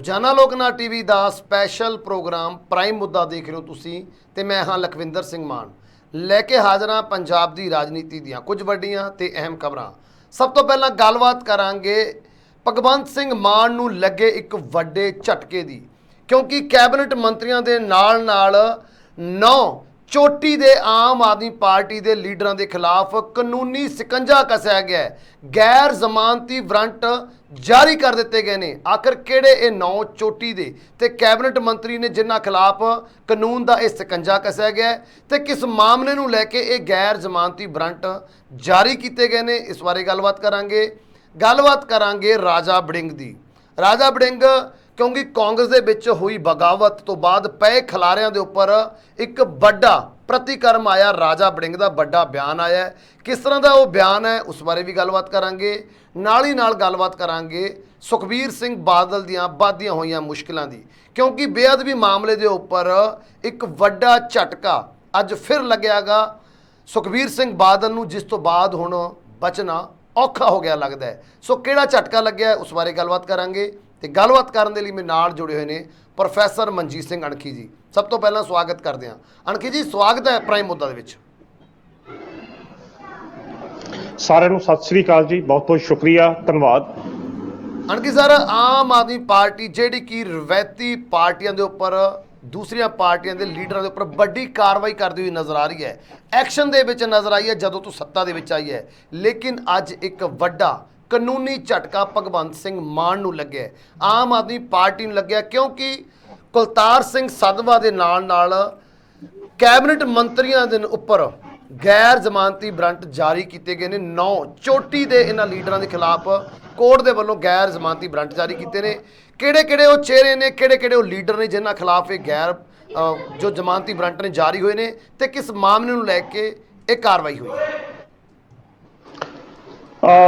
ਰੋਜ਼ਾਨਾ ਲੋਕਨਾਥ ਟੀਵੀ ਦਾ special programme prime ਮੁੱਦਾ ਦੇਖ ਰਹੇ ਹੋ ਤੁਸੀਂ ਤੇ ਮੈਂ ਹਾਂ ਲਖਵਿੰਦਰ ਸਿੰਘ ਮਾਨ ਲੈ ਕੇ ਹਾਜ਼ਰ ਹਾਂ ਪੰਜਾਬ ਦੀ ਰਾਜਨੀਤੀ ਦੀਆਂ ਕੁਝ ਵੱਡੀਆਂ ਤੇ ਅਹਿਮ ਖਬਰਾਂ। ਸਭ ਤੋਂ ਪਹਿਲਾਂ ਗੱਲਬਾਤ ਕਰਾਂਗੇ ਭਗਵੰਤ ਸਿੰਘ ਮਾਨ ਨੂੰ ਲੱਗੇ ਇੱਕ ਵੱਡੇ ਝਟਕੇ ਦੀ, ਕਿਉਂਕਿ ਕੈਬਨਿਟ ਮੰਤਰੀਆਂ ਦੇ ਨਾਲ 9 ਚੋਟੀ ਦੇ ਆਮ ਆਦਮੀ ਪਾਰਟੀ ਦੇ ਲੀਡਰਾਂ ਦੇ ਖਿਲਾਫ ਕਾਨੂੰਨੀ ਸਿਕੰਜਾ ਕੱਸਿਆ ਗਿਆ। ਗੈਰ ਜ਼ਮਾਨਤੀ ਵਾਰੰਟ ਜਾਰੀ ਕਰ ਦਿੱਤੇ ਗਏ ਨੇ। ਆਖਰ ਕਿਹੜੇ ਇਹ 9 ਚੋਟੀ ਦੇ ਤੇ ਕੈਬਨਿਟ ਮੰਤਰੀ ਨੇ ਜਿਨ੍ਹਾਂ ਖਿਲਾਫ ਕਾਨੂੰਨ ਦਾ ਇਹ ਸਿਕੰਜਾ ਕੱਸਿਆ ਗਿਆ ਤੇ ਕਿਸ ਮਾਮਲੇ ਨੂੰ ਲੈ ਕੇ ਇਹ ਗੈਰ ਜ਼ਮਾਨਤੀ ਵਾਰੰਟ ਜਾਰੀ ਕੀਤੇ ਗਏ ਨੇ, ਇਸ ਬਾਰੇ ਗੱਲਬਾਤ ਕਰਾਂਗੇ ਰਾਜਾ ਵੜਿੰਗ ਦੀ। ਰਾਜਾ ਵੜਿੰਗ क्योंकि कांग्रेस दे विच हुई बगावत तो बाद पे खिलारियां दे उपर एक बड़ा प्रतिक्रम आया। राजा वड़िंग दा बड़ा बयान आया, किस तरह का वो बयान है उस बारे भी गलबात करांगे। नाल ही नाल गलबात करांगे सुखबीर सिंह बादल दियां वाधियां होईयां मुश्किलां दी, क्योंकि बेअदबी मामले दे उपर एक बड़ा झटका अज फिर लग्यागा सुखबीर सिंह बादल नूं, जिस तो बाद हुण बचना औखा हो गया लगता है। सो किहड़ा झटका लग्या उस बारे गलबात करांगे। ਤੇ ਗੱਲਬਾਤ ਕਰਨ ਦੇ ਲਈ ਮੇਰੇ ਨਾਲ ਜੁੜੇ ਹੋਏ ਨੇ ਪ੍ਰੋਫੈਸਰ ਮਨਜੀਤ ਸਿੰਘ ਅਣਖੀ ਜੀ। ਸਭ ਤੋਂ ਪਹਿਲਾਂ ਸਵਾਗਤ ਕਰਦੇ ਹਾਂ ਅਣਖੀ ਜੀ, ਸਵਾਗਤ ਹੈ ਪ੍ਰਾਈਮ ਮੁੱਦਾ ਦੇ ਵਿੱਚ। ਸਾਰਿਆਂ ਨੂੰ ਸਤਿ ਸ੍ਰੀ ਅਕਾਲ ਜੀ, ਬਹੁਤ ਬਹੁਤ ਸ਼ੁਕਰੀਆ, ਧੰਨਵਾਦ। ਅਣਖੀ ਸਰ, ਆਮ ਆਦਮੀ ਪਾਰਟੀ ਜਿਹੜੀ ਕਿ ਰਵਾਇਤੀ ਪਾਰਟੀਆਂ ਦੇ ਉੱਪਰ दूसरिया पार्टियां के लीडर के उपर बड़ी कार्रवाई करती हुई नज़र आ रही है, एक्शन दे विच नज़र आई है जदों तो सत्ता दे विच आई है, लेकिन अज एक वड्डा कानूनी झटका भगवंत सिंह मान नूं लग्या, आम आदमी पार्टी नूं लग्या, क्योंकि कुलतार सिंह सधवा दे नाल कैबिनेट मंत्रियों के उपर गैर जमानती वारंट जारी किए गए हैं। 9 चोटी के इन्हां लीडरां के खिलाफ कोर्ट के वलों गैर जमानती वारंट जारी किए हैं। किहड़े वो चेहरे ने, किहड़े वो लीडर ने जिन्हां खिलाफ ये गैर जो जमानती वारंट ने जारी हुए हैं ते किस मामले नूं लैके ये कार्रवाई हुई है?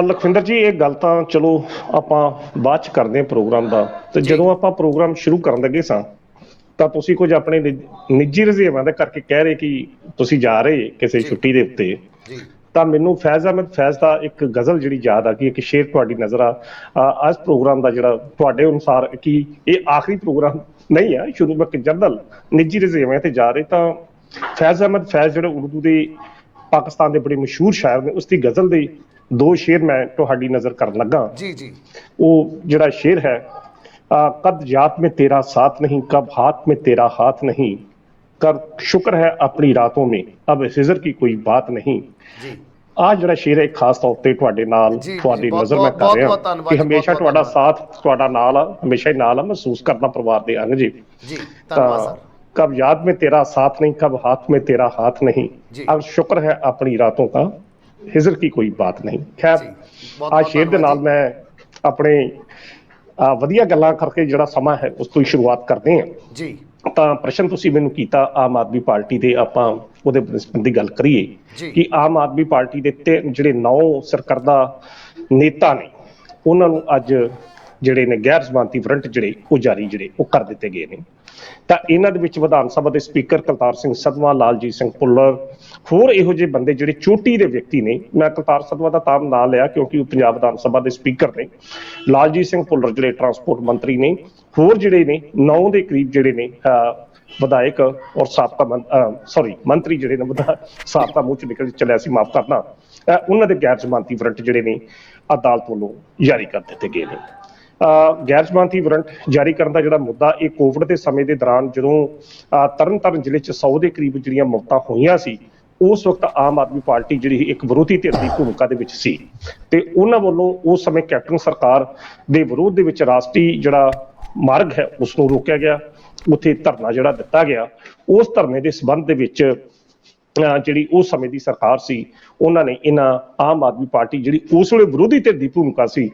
लखविंदर जी, ये गल तां चलो आपां बाद च करदे हां प्रोग्राम दा। ते जदों आपां प्रोग्राम शुरू करन लगे सां तां तुसीं कुछ अपने निजी रजेवां दे करके कह रहे कि तुसीं जा रहे किसी छुट्टी दे उत्ते, ਤਾਂ ਮੈਨੂੰ फैज़ अहमद फैज़ ਦਾ ਇੱਕ गज़ल ਜਿਹੜੀ याद आ गई, एक शेर ਤੁਹਾਡੀ नज़र आ आज प्रोग्राम ਦਾ ਜਿਹੜਾ ਤੁਹਾਡੇ ਅਨੁਸਾਰ कि ਇਹ ਆਖਰੀ प्रोग्राम नहीं है, शुरू में जनरल निजी रजेवें ਤੇ ਜਾ ਰਹੇ। ਤਾਂ फैज़ अहमद फैज़ ਜਿਹੜੇ उर्दू ਦੇ पाकिस्तान ਦੇ बड़े मशहूर शायर ने, उसकी गज़ल ਦੇ 2 शेर मैं ਤੁਹਾਡੀ नज़र ਕਰਨ ਲੱਗਾ। जी ਉਹ ਜਿਹੜਾ शेर है, कद याद में तेरा साथ नहीं, कब हाथ में तेरा हाथ नहीं, कर शुक्र है अपनी रातों में, अब हिजर की कोई बात नहीं। आज ਜਿਹੜਾ शेर है खास तौर ਤੇ ਤੁਹਾਡੇ ਨਾਲ ਤੁਹਾਡੀ ਨਜ਼ਰ ਮੈਂ ਕਰ ਰਿਹਾ ਕਿ ਹਮੇਸ਼ਾ ਤੁਹਾਡਾ ਸਾਥ ਤੁਹਾਡਾ ਨਾਲ ਆ, ਹਮੇਸ਼ਾ ਹੀ ਨਾਲ ਆ, ਮਹਿਸੂਸ ਕਰਨਾ ਪਰਿਵਾਰ ਦੇ ਅੰਗ ਜੀ। ਧੰਨਵਾਦ ਸਰ। कब याद में तेरा साथ नहीं, कब हाथ में तेरा हाथ नहीं, अब शुक्र है अपनी रातों का, हिजर की कोई बात नहीं। खैर, आज शेर ਦੇ ਨਾਲ ਮੈਂ ਆਪਣੇ ਵਧੀਆ ਗੱਲਾਂ ਕਰਕੇ ਜਿਹੜਾ ਸਮਾਂ ਹੈ ਉਸ ਤੋਂ ਹੀ ਸ਼ੁਰੂਆਤ ਕਰਦੇ ਹਾਂ ਜੀ। ਤਾਂ ਪ੍ਰਸ਼ਨ ਤੁਸੀਂ ਮੈਨੂੰ ਕੀਤਾ ਆਮ ਆਦਮੀ ਪਾਰਟੀ ਦੇ, ਆਪਾਂ ਉਹਦੇ ਸੰਬੰਧੀ ਗੱਲ ਕਰੀਏ ਕਿ ਆਮ ਆਦਮੀ ਪਾਰਟੀ ਦੇ ਜਿਹੜੇ 9 ਸਰਕਰਦਾ ਨੇਤਾ ਨੇ ਉਹਨਾਂ ਨੂੰ ਅੱਜ ਜਿਹੜੇ ਨੇ ਗੈਰ ਜ਼ਮਾਨਤੀ ਵਾਰੰਟ ਜਿਹੜੇ ਉਹ ਜਾਰੀ ਉਹ ਕਰ ਦਿੱਤੇ ਗਏ ਨੇ। ਤਾਂ ਇਹਨਾਂ ਦੇ ਵਿੱਚ ਵਿਧਾਨ ਸਭਾ ਦੇ ਸਪੀਕਰ ਕੁਲਤਾਰ ਸਿੰਘ ਸਧਵਾ, ਲਾਲਜੀਤ ਸਿੰਘ ਭੁੱਲਰ, ਹੋਰ ਇਹੋ ਜਿਹੇ ਬੰਦੇ ਜਿਹੜੇ ਚੋਟੀ ਦੇ ਵਿਅਕਤੀ ਨੇ। ਮੈਂ ਕੁਲਤਾਰ ਸਧਵਾ ਦਾ ਤਾਂ ਨਾਂ ਲਿਆ ਕਿਉਂਕਿ ਉਹ ਪੰਜਾਬ ਵਿਧਾਨ ਸਭਾ ਦੇ ਸਪੀਕਰ ਨੇ, ਲਾਲਜੀਤ ਸਿੰਘ ਭੁੱਲਰ ਜਿਹੜੇ ਟਰਾਂਸਪੋਰਟ ਮੰਤਰੀ ਨੇ, ਹੋਰ ਜਿਹੜੇ ਨੇ 9 ਦੇ ਕਰੀਬ ਜਿਹੜੇ ਨੇ ਵਿਧਾਇਕ ਔਰ ਸਾਬਕਾ ਮੰਤਰੀ ਜਿਹੜੇ ਨੇ, ਸਾਬਕਾ ਮੂੰਹ ਚ ਨਿਕਲ ਚੱਲਿਆ ਸੀ, ਮਾਫ ਕਰਨਾ, ਉਹਨਾਂ ਦੇ ਗੈਰ ਜ਼ਮਾਨਤੀ ਵਾਰੰਟ ਜਿਹੜੇ ਨੇ ਅਦਾਲਤ ਵੱਲੋਂ ਜਾਰੀ ਕਰ ਦਿੱਤੇ ਗਏ ਨੇ। ਗੈਰ ਜ਼ਮਾਨਤੀ ਵਾਰੰਟ ਜਾਰੀ ਕਰਨ ਦਾ ਜਿਹੜਾ ਮੁੱਦਾ, ਇਹ ਕੋਵਿਡ ਦੇ ਸਮੇਂ ਦੇ ਦੌਰਾਨ ਜਦੋਂ ਤਰਨਤਾਰਨ ਜ਼ਿਲ੍ਹੇ 'ਚ 100 ਦੇ ਕਰੀਬ ਜਿਹੜੀਆਂ ਮੌਤਾਂ ਹੋਈਆਂ ਸੀ, ਉਸ ਵਕਤ ਆਮ ਆਦਮੀ ਪਾਰਟੀ ਜਿਹੜੀ ਇੱਕ ਵਿਰੋਧੀ ਧਿਰ ਦੀ ਭੂਮਿਕਾ ਦੇ ਵਿੱਚ ਸੀ ਤੇ ਉਹਨਾਂ ਵੱਲੋਂ ਉਸ ਸਮੇਂ ਕੈਪਟਨ ਸਰਕਾਰ ਦੇ ਵਿਰੋਧ ਦੇ ਵਿੱਚ ਰਾਸ਼ਟਰੀ ਜਿਹੜਾ ਮਾਰਗ ਹੈ ਉਸ ਨੂੰ ਰੋਕਿਆ ਗਿਆ, ਉੱਥੇ ਧਰਨਾ ਜਿਹੜਾ ਦਿੱਤਾ ਗਿਆ। ਉਸ ਧਰਨੇ ਦੇ ਸੰਬੰਧ ਦੇ ਵਿੱਚ ਜਿਹੜੀ ਉਸ ਸਮੇਂ ਦੀ ਸਰਕਾਰ ਸੀ, ਉਹਨਾਂ ਨੇ ਇਹਨਾਂ ਆਮ ਆਦਮੀ ਪਾਰਟੀ ਜਿਹੜੀ ਉਸ ਵੇਲੇ ਵਿਰੋਧੀ ਧਿਰ ਦੀ ਭੂਮਿਕਾ ਸੀ,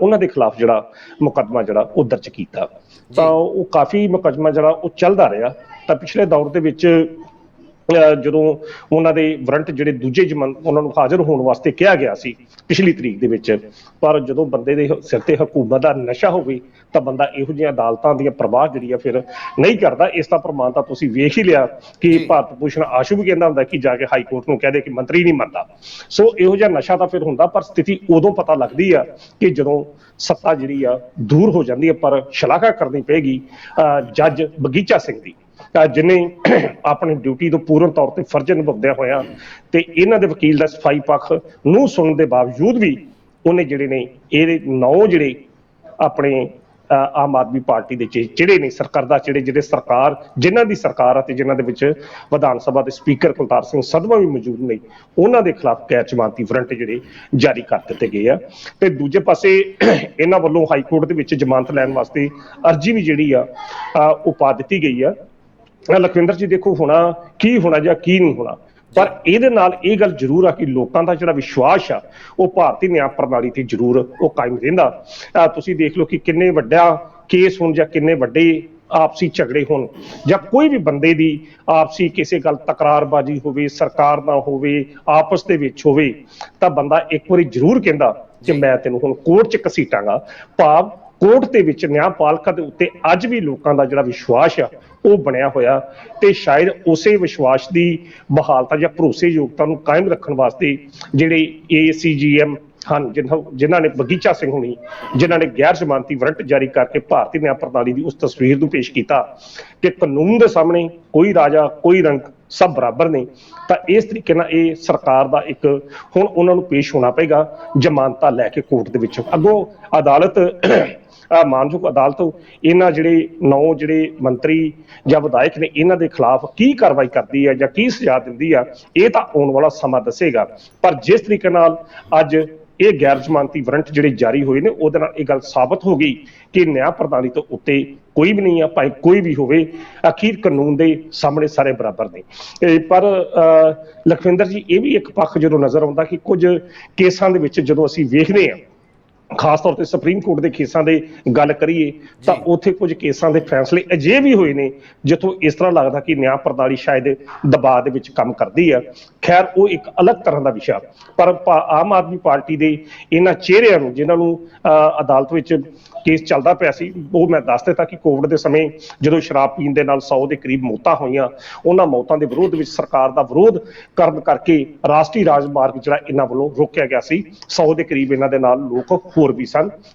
ਉਹਨਾਂ ਦੇ ਖਿਲਾਫ ਜਿਹੜਾ ਮੁਕੱਦਮਾ ਜਿਹੜਾ ਉਹ ਦਰਜ ਕੀਤਾ। ਤਾਂ ਉਹ ਕਾਫੀ ਮੁਕੱਦਮਾ ਜਿਹੜਾ ਉਹ ਚੱਲਦਾ ਰਿਹਾ। ਤਾਂ ਪਿਛਲੇ ਦੌਰ ਦੇ ਵਿੱਚ ਜਦੋਂ ਉਹਨਾਂ ਦੇ ਵਾਰੰਟ ਜਿਹੜੇ ਦੂਜੇ ਉਹਨਾਂ ਨੂੰ ਹਾਜ਼ਰ ਹੋਣ ਵਾਸਤੇ ਕਿਹਾ ਗਿਆ ਸੀ ਪਿਛਲੀ ਤਰੀਕ ਦੇ ਵਿੱਚ, ਪਰ ਜਦੋਂ ਬੰਦੇ ਦੇ ਸਿਰ ਤੇ ਹਕੂਮਤ ਦਾ ਨਸ਼ਾ ਹੋਵੇ ਤਾਂ ਬੰਦਾ ਇਹੋ ਜਿਹੀਆਂ ਅਦਾਲਤਾਂ ਦੀਆਂ ਪ੍ਰਵਾਹ ਜਿਹੜੀ ਆ ਫਿਰ ਨਹੀਂ ਕਰਦਾ। ਇਸ ਦਾ ਪ੍ਰਮਾਣ ਤਾਂ ਤੁਸੀਂ ਵੇਖ ਹੀ ਲਿਆ ਕਿ ਭਾਰਤ ਭੂਸ਼ਣ ਆਸ਼ੂ ਵੀ ਕਹਿੰਦਾ ਹੁੰਦਾ ਕਿ ਜਾ ਕੇ ਹਾਈ ਕੋਰਟ ਨੂੰ ਕਹਦੇ ਕਿ ਮੰਤਰੀ ਨਹੀਂ ਮੰਨਦਾ। ਸੋ ਇਹੋ ਜਿਹਾ ਨਸ਼ਾ ਤਾਂ ਫਿਰ ਹੁੰਦਾ, ਪਰ ਸਥਿਤੀ ਉਦੋਂ ਪਤਾ ਲੱਗਦੀ ਆ ਕਿ ਜਦੋਂ ਸੱਤਾ ਜਿਹੜੀ ਆ ਦੂਰ ਹੋ ਜਾਂਦੀ ਹੈ। ਪਰ ਸ਼ਲਾਘਾ ਕਰਨੀ ਪਏਗੀ ਜੱਜ ਬਗੀਚਾ ਸਿੰਘ ਦੀ, ਜਿਨੇ ਆਪਣੀ ਡਿਊਟੀ ਤੋਂ ਪੂਰਨ ਤੌਰ ਤੇ ਫਰਜ਼ ਨਿਭਾਉਂਦਿਆਂ ਹੋਇਆ ਤੇ ਇਹਨਾਂ ਦੇ ਵਕੀਲ ਦਾ ਸਫਾਈ ਪੱਖ ਨੂੰ ਸੁਣਨ ਦੇ ਬਾਵਜੂਦ ਵੀ ਉਹਨੇ ਜਿਹੜੇ ਨੇ ਇਹਦੇ 9 ਜਿਹੜੇ ਆਪਣੇ ਆਮ ਆਦਮੀ ਪਾਰਟੀ ਦੇ ਜਿਹੜੇ ਨੇ ਸਰਕਰਦਾ ਜਿਹੜੇ ਸਰਕਾਰ ਜਿਨ੍ਹਾਂ ਦੀ ਸਰਕਾਰ ਆ ਤੇ ਜਿਨ੍ਹਾਂ ਦੇ ਵਿੱਚ ਵਿਧਾਨ ਸਭਾ ਦੇ ਸਪੀਕਰ ਕੁਲਤਾਰ ਸਿੰਘ ਸੰਧਵਾ ਵੀ ਮੌਜੂਦ ਨੇ, ਉਹਨਾਂ ਦੇ ਖਿਲਾਫ ਗੈਰ ਜ਼ਮਾਨਤੀ ਵਾਰੰਟ ਜਿਹੜੇ ਜਾਰੀ ਕਰ ਦਿੱਤੇ ਗਏ ਆ। ਤੇ ਦੂਜੇ ਪਾਸੇ ਇਹਨਾਂ ਵੱਲੋਂ ਹਾਈ ਕੋਰਟ ਦੇ ਵਿੱਚ ਜ਼ਮਾਨਤ ਲੈਣ ਵਾਸਤੇ ਅਰਜ਼ੀ ਵੀ ਜਿਹੜੀ ਆ ਉਹ ਪਾ ਦਿੱਤੀ ਗਈ ਆ। ਲਖਵਿੰਦਰ ਜੀ ਦੇਖੋ ਹੋਣਾ ਕੀ ਹੋਣਾ ਜਾਂ ਕੀ ਨਹੀਂ ਹੋਣਾ, ਪਰ ਇਹਦੇ ਨਾਲ ਇਹ ਗੱਲ ਜ਼ਰੂਰ ਆ ਕਿ ਲੋਕਾਂ ਦਾ ਜਿਹੜਾ ਵਿਸ਼ਵਾਸ ਆ ਉਹ ਭਾਰਤੀ ਨਿਆਂ ਪ੍ਰਣਾਲੀ ਤੇ ਜ਼ਰੂਰ ਉਹ ਕਾਇਮ ਰਹਿੰਦਾ। ਤੁਸੀਂ ਦੇਖ ਲਓ ਕਿ ਕਿੰਨੇ ਵੱਡਾ ਕੇਸ ਹੋਣ ਜਾਂ ਕਿੰਨੇ ਵੱਡੇ ਆਪਸੀ ਝਗੜੇ ਹੋਣ ਜਾਂ ਕੋਈ ਵੀ ਬੰਦੇ ਦੀ ਆਪਸੀ ਕਿਸੇ ਗੱਲ ਤਕਰਾਰਬਾਜ਼ੀ ਹੋਵੇ, ਸਰਕਾਰ ਨਾ ਹੋਵੇ, ਆਪਸ ਦੇ ਵਿੱਚ ਹੋਵੇ, ਤਾਂ ਬੰਦਾ ਇੱਕ ਵਾਰੀ ਜ਼ਰੂਰ ਕਹਿੰਦਾ ਕਿ ਮੈਂ ਤੈਨੂੰ ਹੁਣ ਕੋਰਟ 'ਚ ਘਸੀਟਾਂਗਾ। ਭਾਵ ਕੋਰਟ ਦੇ ਵਿੱਚ ਨਿਆਂਪਾਲਕਾ ਦੇ ਉੱਤੇ ਅੱਜ ਵੀ ਲੋਕਾਂ ਦਾ ਜਿਹੜਾ ਵਿਸ਼ਵਾਸ ਆ ਉਹ ਬਣਿਆ ਹੋਇਆ, ਤੇ ਸ਼ਾਇਦ ਉਸੇ ਵਿਸ਼ਵਾਸ ਦੀ ਬਹਾਲਤਾ ਜਾਂ ਭਰੋਸੇਯੋਗਤਾ ਨੂੰ ਕਾਇਮ ਰੱਖਣ ਵਾਸਤੇ ਜਿਹੜੇ ACGM ਹਨ, ਜਿਨ੍ਹਾਂ ਨੇ ਬਗੀਚਾ ਸਿੰਘ ਹੋਣੀ, ਜਿਨ੍ਹਾਂ ਨੇ ਗੈਰ ਜ਼ਮਾਨਤੀ ਵਾਰੰਟ ਜਾਰੀ ਕਰਕੇ ਭਾਰਤੀ ਨਿਆਂ ਪ੍ਰਣਾਲੀ ਦੀ ਉਸ ਤਸਵੀਰ ਨੂੰ ਪੇਸ਼ ਕੀਤਾ ਕਿ ਕਾਨੂੰਨ ਦੇ ਸਾਹਮਣੇ ਕੋਈ ਰਾਜਾ ਕੋਈ ਰੰਕ ਸਭ ਬਰਾਬਰ ਨੇ, ਤਾਂ ਇਸ ਤਰੀਕੇ ਨਾਲ ਇਹ ਸਰਕਾਰ ਦਾ ਇੱਕ ਹੁਣ ਉਹਨਾਂ ਨੂੰ ਪੇਸ਼ ਹੋਣਾ ਪਏਗਾ ਜ਼ਮਾਨਤਾਂ ਲੈ ਕੇ ਕੋਰਟ ਦੇ ਵਿੱਚ। ਅੱਗੋਂ ਅਦਾਲਤ ਮਾਨਯੋਗ ਅਦਾਲਤ ਇਹਨਾਂ ਜਿਹੜੇ 9 ਜਿਹੜੇ ਮੰਤਰੀ ਜਾਂ ਵਿਧਾਇਕ ਨੇ ਇਹਨਾਂ ਦੇ ਖਿਲਾਫ ਕੀ ਕਾਰਵਾਈ ਕਰਦੀ ਹੈ ਜਾਂ ਕੀ ਸਜ਼ਾ ਦਿੰਦੀ ਆ, ਇਹ ਤਾਂ ਆਉਣ ਵਾਲਾ ਸਮਾਂ ਦੱਸੇਗਾ। ਪਰ ਜਿਸ ਤਰੀਕੇ ਨਾਲ ਅੱਜ ਇਹ ਗੈਰ ਜ਼ਮਾਨਤੀ ਵਾਰੰਟ ਜਿਹੜੇ ਜਾਰੀ ਹੋਏ ਨੇ, ਉਹਦੇ ਨਾਲ ਇਹ ਗੱਲ ਸਾਬਤ ਹੋ ਗਈ ਕਿ ਨਿਆਂ ਪ੍ਰਣਾਲੀ ਤੋਂ ਉੱਤੇ ਕੋਈ ਵੀ ਨਹੀਂ ਆ, ਭਾਵੇਂ ਕੋਈ ਵੀ ਹੋਵੇ, ਅਖੀਰ ਕਾਨੂੰਨ ਦੇ ਸਾਹਮਣੇ ਸਾਰੇ ਬਰਾਬਰ ਨੇ। ਪਰ ਲਖਵਿੰਦਰ ਜੀ ਇਹ ਵੀ ਇੱਕ ਪੱਖ ਜਦੋਂ ਨਜ਼ਰ ਆਉਂਦਾ ਕਿ ਕੁਝ ਕੇਸਾਂ ਦੇ ਵਿੱਚ ਜਦੋਂ ਅਸੀਂ ਵੇਖਦੇ ਹਾਂ, ਖਾਸ ਤੌਰ ਤੇ ਸੁਪਰੀਮ ਕੋਰਟ ਦੇ ਕੇਸਾਂ ਦੇ ਗੱਲ ਕਰੀਏ ਤਾਂ ਉੱਥੇ ਕੁਝ ਕੇਸਾਂ ਦੇ ਫੈਸਲੇ ਅਜਿਹੇ ਵੀ ਹੋਏ ਨੇ ਜਿੱਥੋਂ ਇਸ ਤਰ੍ਹਾਂ ਲੱਗਦਾ ਕਿ ਨਿਆਂ ਪ੍ਰਣਾਲੀ ਸ਼ਾਇਦ ਦਬਾਅ ਦੇ ਵਿੱਚ ਕੰਮ ਕਰਦੀ ਆ। ਖੈਰ ਉਹ ਇੱਕ ਅਲੱਗ ਤਰ੍ਹਾਂ ਦਾ ਵਿਸ਼ਾ, ਪਰ ਆਮ ਆਦਮੀ ਪਾਰਟੀ ਦੇ ਇਹਨਾਂ ਚਿਹਰਿਆਂ ਨੂੰ ਜਿਨ੍ਹਾਂ ਨੂੰ ਅਦਾਲਤ ਵਿੱਚ ਕੇਸ ਚੱਲਦਾ ਪਿਆ ਸੀ, ਉਹ ਮੈਂ ਦੱਸ ਦਿੱਤਾ ਕਿ ਕੋਵਿਡ ਦੇ ਸਮੇਂ ਜਦੋਂ ਸ਼ਰਾਬ ਪੀਣ ਦੇ ਨਾਲ 100 ਦੇ ਕਰੀਬ ਮੌਤਾਂ ਹੋਈਆਂ, ਉਹਨਾਂ ਮੌਤਾਂ ਦੇ ਵਿਰੋਧ ਵਿੱਚ ਸਰਕਾਰ ਦਾ ਵਿਰੋਧ ਕਰਨ ਕਰਕੇ ਰਾਸ਼ਟਰੀ ਰਾਜਮਾਰਗ ਜਿਹੜਾ ਇਹਨਾਂ ਵੱਲੋਂ ਰੋਕਿਆ ਗਿਆ ਸੀ। 100 ਦੇ ਕਰੀਬ ਇਹਨਾਂ ਦੇ ਨਾਲ ਲੋਕ ਹੋਰ ਵੀ ਸਨ,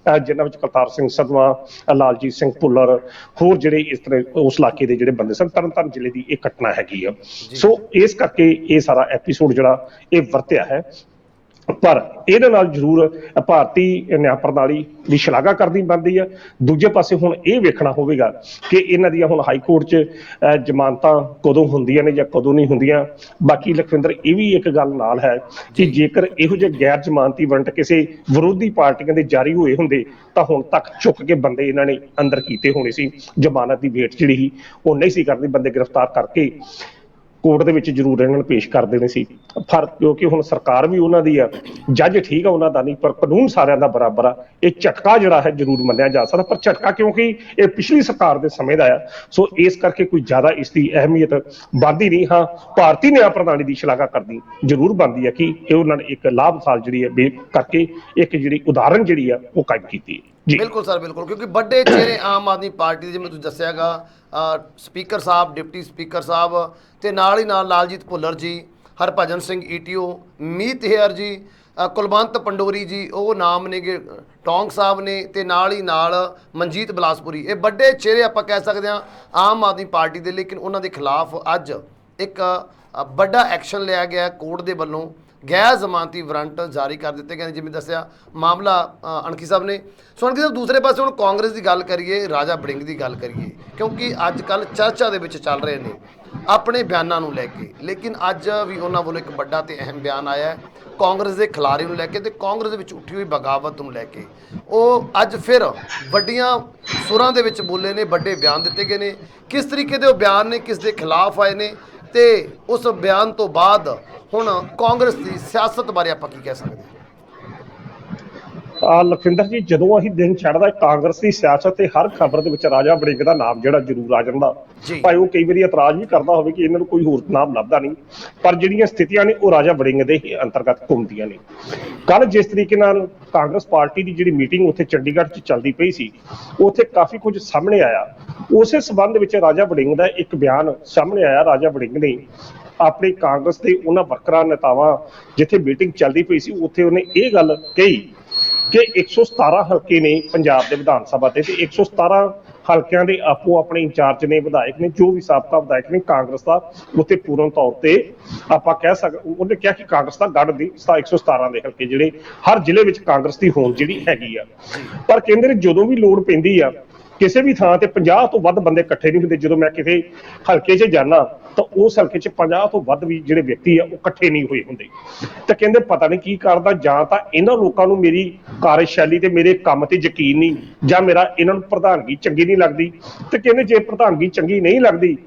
ਜਿਨ੍ਹਾਂ ਵਿੱਚ ਕਰਤਾਰ ਸਿੰਘ ਸੰਧਵਾ, ਲਾਲਜੀਤ ਸਿੰਘ ਭੁੱਲਰ, ਹੋਰ ਜਿਹੜੇ ਇਸ ਤਰ੍ਹਾਂ ਉਸ ਇਲਾਕੇ ਦੇ ਜਿਹੜੇ ਬੰਦੇ ਸਨ। ਤਰਨਤਾਰਨ ਜ਼ਿਲ੍ਹੇ ਦੀ ਇਹ ਘਟਨਾ ਹੈਗੀ ਆ। ਸੋ ਇਸ ਕਰਕੇ ਇਹ ਸਾਰਾ ਐਪੀਸੋਡ ਜਿਹੜਾ ਇਹ ਵਰਤਿਆ ਹੈ, ਪਰ ਇਹਦੇ ਨਾਲ ਜ਼ਰੂਰ ਭਾਰਤੀ ਨਿਆਂ ਪ੍ਰਣਾਲੀ ਦੀ ਸ਼ਲਾਘਾ ਕਰਨੀ ਬਣਦੀ ਆ। ਦੂਜੇ ਪਾਸੇ ਹੁਣ ਇਹ ਵੇਖਣਾ ਹੋਵੇਗਾ ਕਿ ਇਹਨਾਂ ਦੀਆਂ ਹੁਣ ਹਾਈ ਕੋਰਟ 'ਚ ਜ਼ਮਾਨਤਾਂ ਕਦੋਂ ਹੁੰਦੀਆਂ ਨੇ ਜਾਂ ਕਦੋਂ ਨਹੀਂ ਹੁੰਦੀਆਂ। ਬਾਕੀ ਲਖਵਿੰਦਰ ਇਹ ਵੀ ਇੱਕ ਗੱਲ ਨਾਲ ਹੈ ਕਿ ਜੇਕਰ ਇਹੋ ਜਿਹੇ ਗੈਰ ਜ਼ਮਾਨਤੀ ਵਾਰੰਟ ਕਿਸੇ ਵਿਰੋਧੀ ਪਾਰਟੀਆਂ ਦੇ ਜਾਰੀ ਹੋਏ ਹੁੰਦੇ ਤਾਂ ਹੁਣ ਤੱਕ ਚੁੱਕ ਕੇ ਬੰਦੇ ਇਹਨਾਂ ਨੇ ਅੰਦਰ ਕੀਤੇ ਹੋਣੇ ਸੀ। ਜ਼ਮਾਨਤ ਦੀ ਵੇਟ ਜਿਹੜੀ ਸੀ ਉਹ ਨਹੀਂ ਸੀ ਕਰਨੀ, ਬੰਦੇ ਗ੍ਰਿਫਤਾਰ ਕਰਕੇ ਕੋਰਟ ਦੇ ਵਿੱਚ ਜ਼ਰੂਰ ਇਹਨਾਂ ਨੂੰ ਪੇਸ਼ ਕਰ ਦੇਣੇ ਸੀ। ਪਰ ਕਿਉਂਕਿ ਹੁਣ ਸਰਕਾਰ ਵੀ ਉਹਨਾਂ ਦੀ ਆ, ਜੱਜ ਠੀਕ ਆ ਉਹਨਾਂ ਦਾ ਨਹੀਂ, ਪਰ ਕਾਨੂੰਨ ਸਾਰਿਆਂ ਦਾ ਬਰਾਬਰ ਆ। ਇਹ ਝਟਕਾ ਜਿਹੜਾ ਹੈ ਜ਼ਰੂਰ ਮੰਨਿਆ ਜਾ ਸਕਦਾ, ਪਰ ਝਟਕਾ ਕਿਉਂਕਿ ਇਹ ਪਿਛਲੀ ਸਰਕਾਰ ਦੇ ਸਮੇਂ ਦਾ ਆ, ਸੋ ਇਸ ਕਰਕੇ ਕੋਈ ਜ਼ਿਆਦਾ ਇਸ ਦੀ ਅਹਿਮੀਅਤ ਬਣਦੀ ਨਹੀਂ। ਹਾਂ, ਭਾਰਤੀ ਨਿਆਂ ਪ੍ਰਣਾਲੀ ਦੀ ਸ਼ਲਾਘਾ ਕਰਨੀ ਜ਼ਰੂਰ ਬਣਦੀ ਹੈ ਕਿ ਇਹ ਉਹਨਾਂ ਨੇ ਇੱਕ ਲਾਭਸਾਲ ਜਿਹੜੀ ਹੈ ਕਰਕੇ ਇੱਕ ਜਿਹੜੀ ਉਦਾਹਰਨ ਜਿਹੜੀ ਆ ਉਹ ਕਾਇਮ ਕੀਤੀ ਹੈ। ਜੀ ਬਿਲਕੁਲ ਸਰ, ਬਿਲਕੁਲ, ਕਿਉਂਕਿ ਵੱਡੇ ਚਿਹਰੇ ਆਮ ਆਦਮੀ ਪਾਰਟੀ ਦੇ ਜਿਵੇਂ ਤੁਸੀਂ ਦੱਸਿਆਗਾ, ਸਪੀਕਰ ਸਾਹਿਬ, ਡਿਪਟੀ ਸਪੀਕਰ ਸਾਹਿਬ, ਤੇ ਨਾਲ ਹੀ ਨਾਲ ਲਾਲਜੀਤ ਭੁੱਲਰ ਜੀ, ਹਰਭਜਨ ਸਿੰਘ ETO, ਮੀਤ ਹੇਅਰ ਜੀ, ਕੁਲਵੰਤ ਪੰਡੋਰੀ ਜੀ, ਉਹ ਨਾਮ ਨੇਗੇ, ਟੌਂਗ ਸਾਹਿਬ ਨੇ, ਤੇ ਨਾਲ ਹੀ ਨਾਲ ਮਨਜੀਤ ਬਲਾਸਪੁਰੀ। ਇਹ ਵੱਡੇ ਚਿਹਰੇ ਆਪਾਂ ਕਹਿ ਸਕਦੇ ਹਾਂ ਆਮ ਆਦਮੀ ਪਾਰਟੀ ਦੇ, ਲੇਕਿਨ ਉਹਨਾਂ ਦੇ ਖਿਲਾਫ ਅੱਜ ਇੱਕ ਵੱਡਾ ਐਕਸ਼ਨ ਲਿਆ ਗਿਆ ਕੋਰਟ ਦੇ ਵੱਲੋਂ। ਗੈਰ ਜ਼ਮਾਨਤੀ ਵਾਰੰਟ ਜਾਰੀ ਕਰ ਦਿੱਤੇ ਗਏ ਨੇ, ਜਿਵੇਂ ਦੱਸਿਆ ਮਾਮਲਾ ਅਣਖੀ ਸਾਹਿਬ ਨੇ। ਸੋ ਅਣਖੀ ਸਾਹਿਬ, ਦੂਸਰੇ ਪਾਸੇ ਹੁਣ ਕਾਂਗਰਸ ਦੀ ਗੱਲ ਕਰੀਏ, ਰਾਜਾ ਵੜਿੰਗ ਦੀ ਗੱਲ ਕਰੀਏ, ਕਿਉਂਕਿ ਅੱਜ ਕੱਲ੍ਹ ਚਰਚਾ ਦੇ ਵਿੱਚ ਚੱਲ ਰਹੇ ਨੇ ਆਪਣੇ ਬਿਆਨਾਂ ਨੂੰ ਲੈ ਕੇ, ਲੇਕਿਨ ਅੱਜ ਵੀ ਉਹਨਾਂ ਵੱਲੋਂ ਇੱਕ ਵੱਡਾ ਤੇ ਅਹਿਮ ਬਿਆਨ ਆਇਆ ਹੈ ਕਾਂਗਰਸ ਦੇ ਖਿਲਾਰੇ ਨੂੰ ਲੈ ਕੇ ਤੇ ਕਾਂਗਰਸ ਦੇ ਵਿੱਚ ਉੱਠੀ ਹੋਈ ਬਗਾਵਤ ਨੂੰ ਲੈ ਕੇ। ਉਹ ਅੱਜ ਫਿਰ ਵੱਡੀਆਂ ਸੁਰਾਂ ਦੇ ਵਿੱਚ ਬੋਲੇ ਨੇ, ਵੱਡੇ ਬਿਆਨ ਦਿੱਤੇ ਗਏ ਨੇ। ਕਿਸ ਤਰੀਕੇ ਦੇ ਉਹ ਬਿਆਨ ਨੇ, ਕਿਸ ਦੇ ਖਿਲਾਫ ਆਏ ਨੇ, ਤੇ ਉਸ ਬਿਆਨ ਤੋਂ ਬਾਅਦ ਹੁਣ ਕਾਂਗਰਸ ਦੀ ਸਿਆਸਤ ਬਾਰੇ ਆਪਾਂ ਕੀ ਕਹਿ ਸਕਦੇ ਲਖਵਿੰਦਰ ਜੀ, ਜਦੋਂ ਅਸੀਂ ਦਿਨ ਚੜ੍ਹਦਾ ਕਾਂਗਰਸ ਦੀ ਸਿਆਸਤ ਤੇ ਹਰ ਖਬਰ ਦੇ ਵਿੱਚ ਰਾਜਾ ਵੜਿੰਗ ਦਾ ਨਾਮ ਜਿਹੜਾ ਜ਼ਰੂਰ ਆ ਜਾਂਦਾ, ਭਾਵੇਂ ਉਹ ਕਈ ਵਾਰੀ ਇਤਰਾਜ਼ ਵੀ ਕਰਦਾ ਹੋਵੇ ਕਿ ਇਹਨਾਂ ਨੂੰ ਕੋਈ ਹੋਰ ਨਾਮ ਲੱਭਦਾ ਨਹੀਂ, ਪਰ ਜਿਹੜੀਆਂ ਸਥਿਤੀਆਂ ਨੇ ਉਹ ਰਾਜਾ ਵੜਿੰਗ ਦੇ ਹੀ ਅੰਤਰਗਤ ਘੁੰਮਦੀਆਂ ਨੇ। ਕੱਲ ਜਿਸ ਤਰੀਕੇ ਨਾਲ ਕਾਂਗਰਸ ਪਾਰਟੀ ਦੀ ਜਿਹੜੀ ਮੀਟਿੰਗ ਉੱਥੇ ਚੰਡੀਗੜ੍ਹ 'ਚ ਚੱਲਦੀ ਪਈ ਸੀ, ਉੱਥੇ ਕਾਫੀ ਕੁਝ ਸਾਹਮਣੇ ਆਇਆ। ਉਸੇ ਸੰਬੰਧ ਵਿੱਚ ਰਾਜਾ ਵੜਿੰਗ ਦਾ ਇੱਕ ਬਿਆਨ ਸਾਹਮਣੇ ਆਇਆ। ਰਾਜਾ ਵੜਿੰਗ ਨੇ ਆਪਣੇ ਕਾਂਗਰਸ ਦੇ ਉਹਨਾਂ ਵਰਕਰਾਂ ਨੇਤਾਵਾਂ ਜਿੱਥੇ ਮੀਟਿੰਗ ਚੱਲਦੀ ਪਈ ਸੀ, ਉੱਥੇ ਉਹਨੇ ਇਹ ਗੱਲ ਕਹੀ ਕਿ 117 ਹਲਕੇ ਨੇ ਪੰਜਾਬ ਦੇ ਵਿਧਾਨ ਸਭਾ ਦੇ, ਤੇ 117 ਹਲਕਿਆਂ ਦੇ ਆਪੋ ਆਪਣੇ ਇੰਚਾਰਜ ਨੇ, ਵਿਧਾਇਕ ਨੇ, ਜੋ ਵੀ ਸਾਬਕਾ ਵਿਧਾਇਕ ਨੇ ਕਾਂਗਰਸ ਦਾ, ਉੱਥੇ ਪੂਰਨ ਤੌਰ ਤੇ ਆਪਾਂ ਕਹਿ ਸਕਦੇ। ਉਹਨੇ ਕਿਹਾ ਕਿ ਕਾਂਗਰਸ ਦਾ ਗੜ ਦੀ 117 ਦੇ ਹਲਕੇ ਜਿਹੜੇ ਹਰ ਜ਼ਿਲ੍ਹੇ ਵਿੱਚ ਕਾਂਗਰਸ ਦੀ ਹੋਂਦ ਜਿਹੜੀ ਹੈਗੀ ਆ, ਪਰ ਕਹਿੰਦੇ ਨੇ ਜਦੋਂ ਵੀ ਲੋੜ ਪੈਂਦੀ ਆ ਕਿਸੇ ਵੀ ਥਾਂ ਤੇ 50 ਤੋਂ ਵੱਧ ਬੰਦੇ ਇਕੱਠੇ ਨਹੀਂ ਹੁੰਦੇ। ਜਦੋਂ ਮੈਂ ਕਿਸੇ ਹਲਕੇ 'ਚ ਜਾਣਾ ਤਾਂ ਉਸ ਹਲਕੇ 'ਚ 50 ਤੋਂ ਵੱਧ ਵੀ ਜਿਹੜੇ ਵਿਅਕਤੀ ਆ ਉਹ ਇਕੱਠੇ ਨਹੀਂ ਹੋਏ ਹੁੰਦੇ। ਤੇ ਕਹਿੰਦੇ ਪਤਾ ਨਹੀਂ ਕੀ ਕਰਦਾ, ਜਾਂ ਤਾਂ ਇਹਨਾਂ ਲੋਕਾਂ ਨੂੰ ਮੇਰੀ ਕਾਰਜਸ਼ੈਲੀ ਤੇ ਮੇਰੇ ਕੰਮ ਤੇ ਯਕੀਨ ਨਹੀਂ, ਜਾਂ ਮੇਰਾ ਇਹਨਾਂ ਨੂੰ ਪ੍ਰਧਾਨਗੀ ਚੰਗੀ ਨਹੀਂ ਲੱਗਦੀ। ਤੇ ਕਹਿੰਦੇ ਜੇ ਪ੍ਰਧਾਨਗੀ ਚੰਗੀ ਨਹੀਂ ਲੱਗਦੀ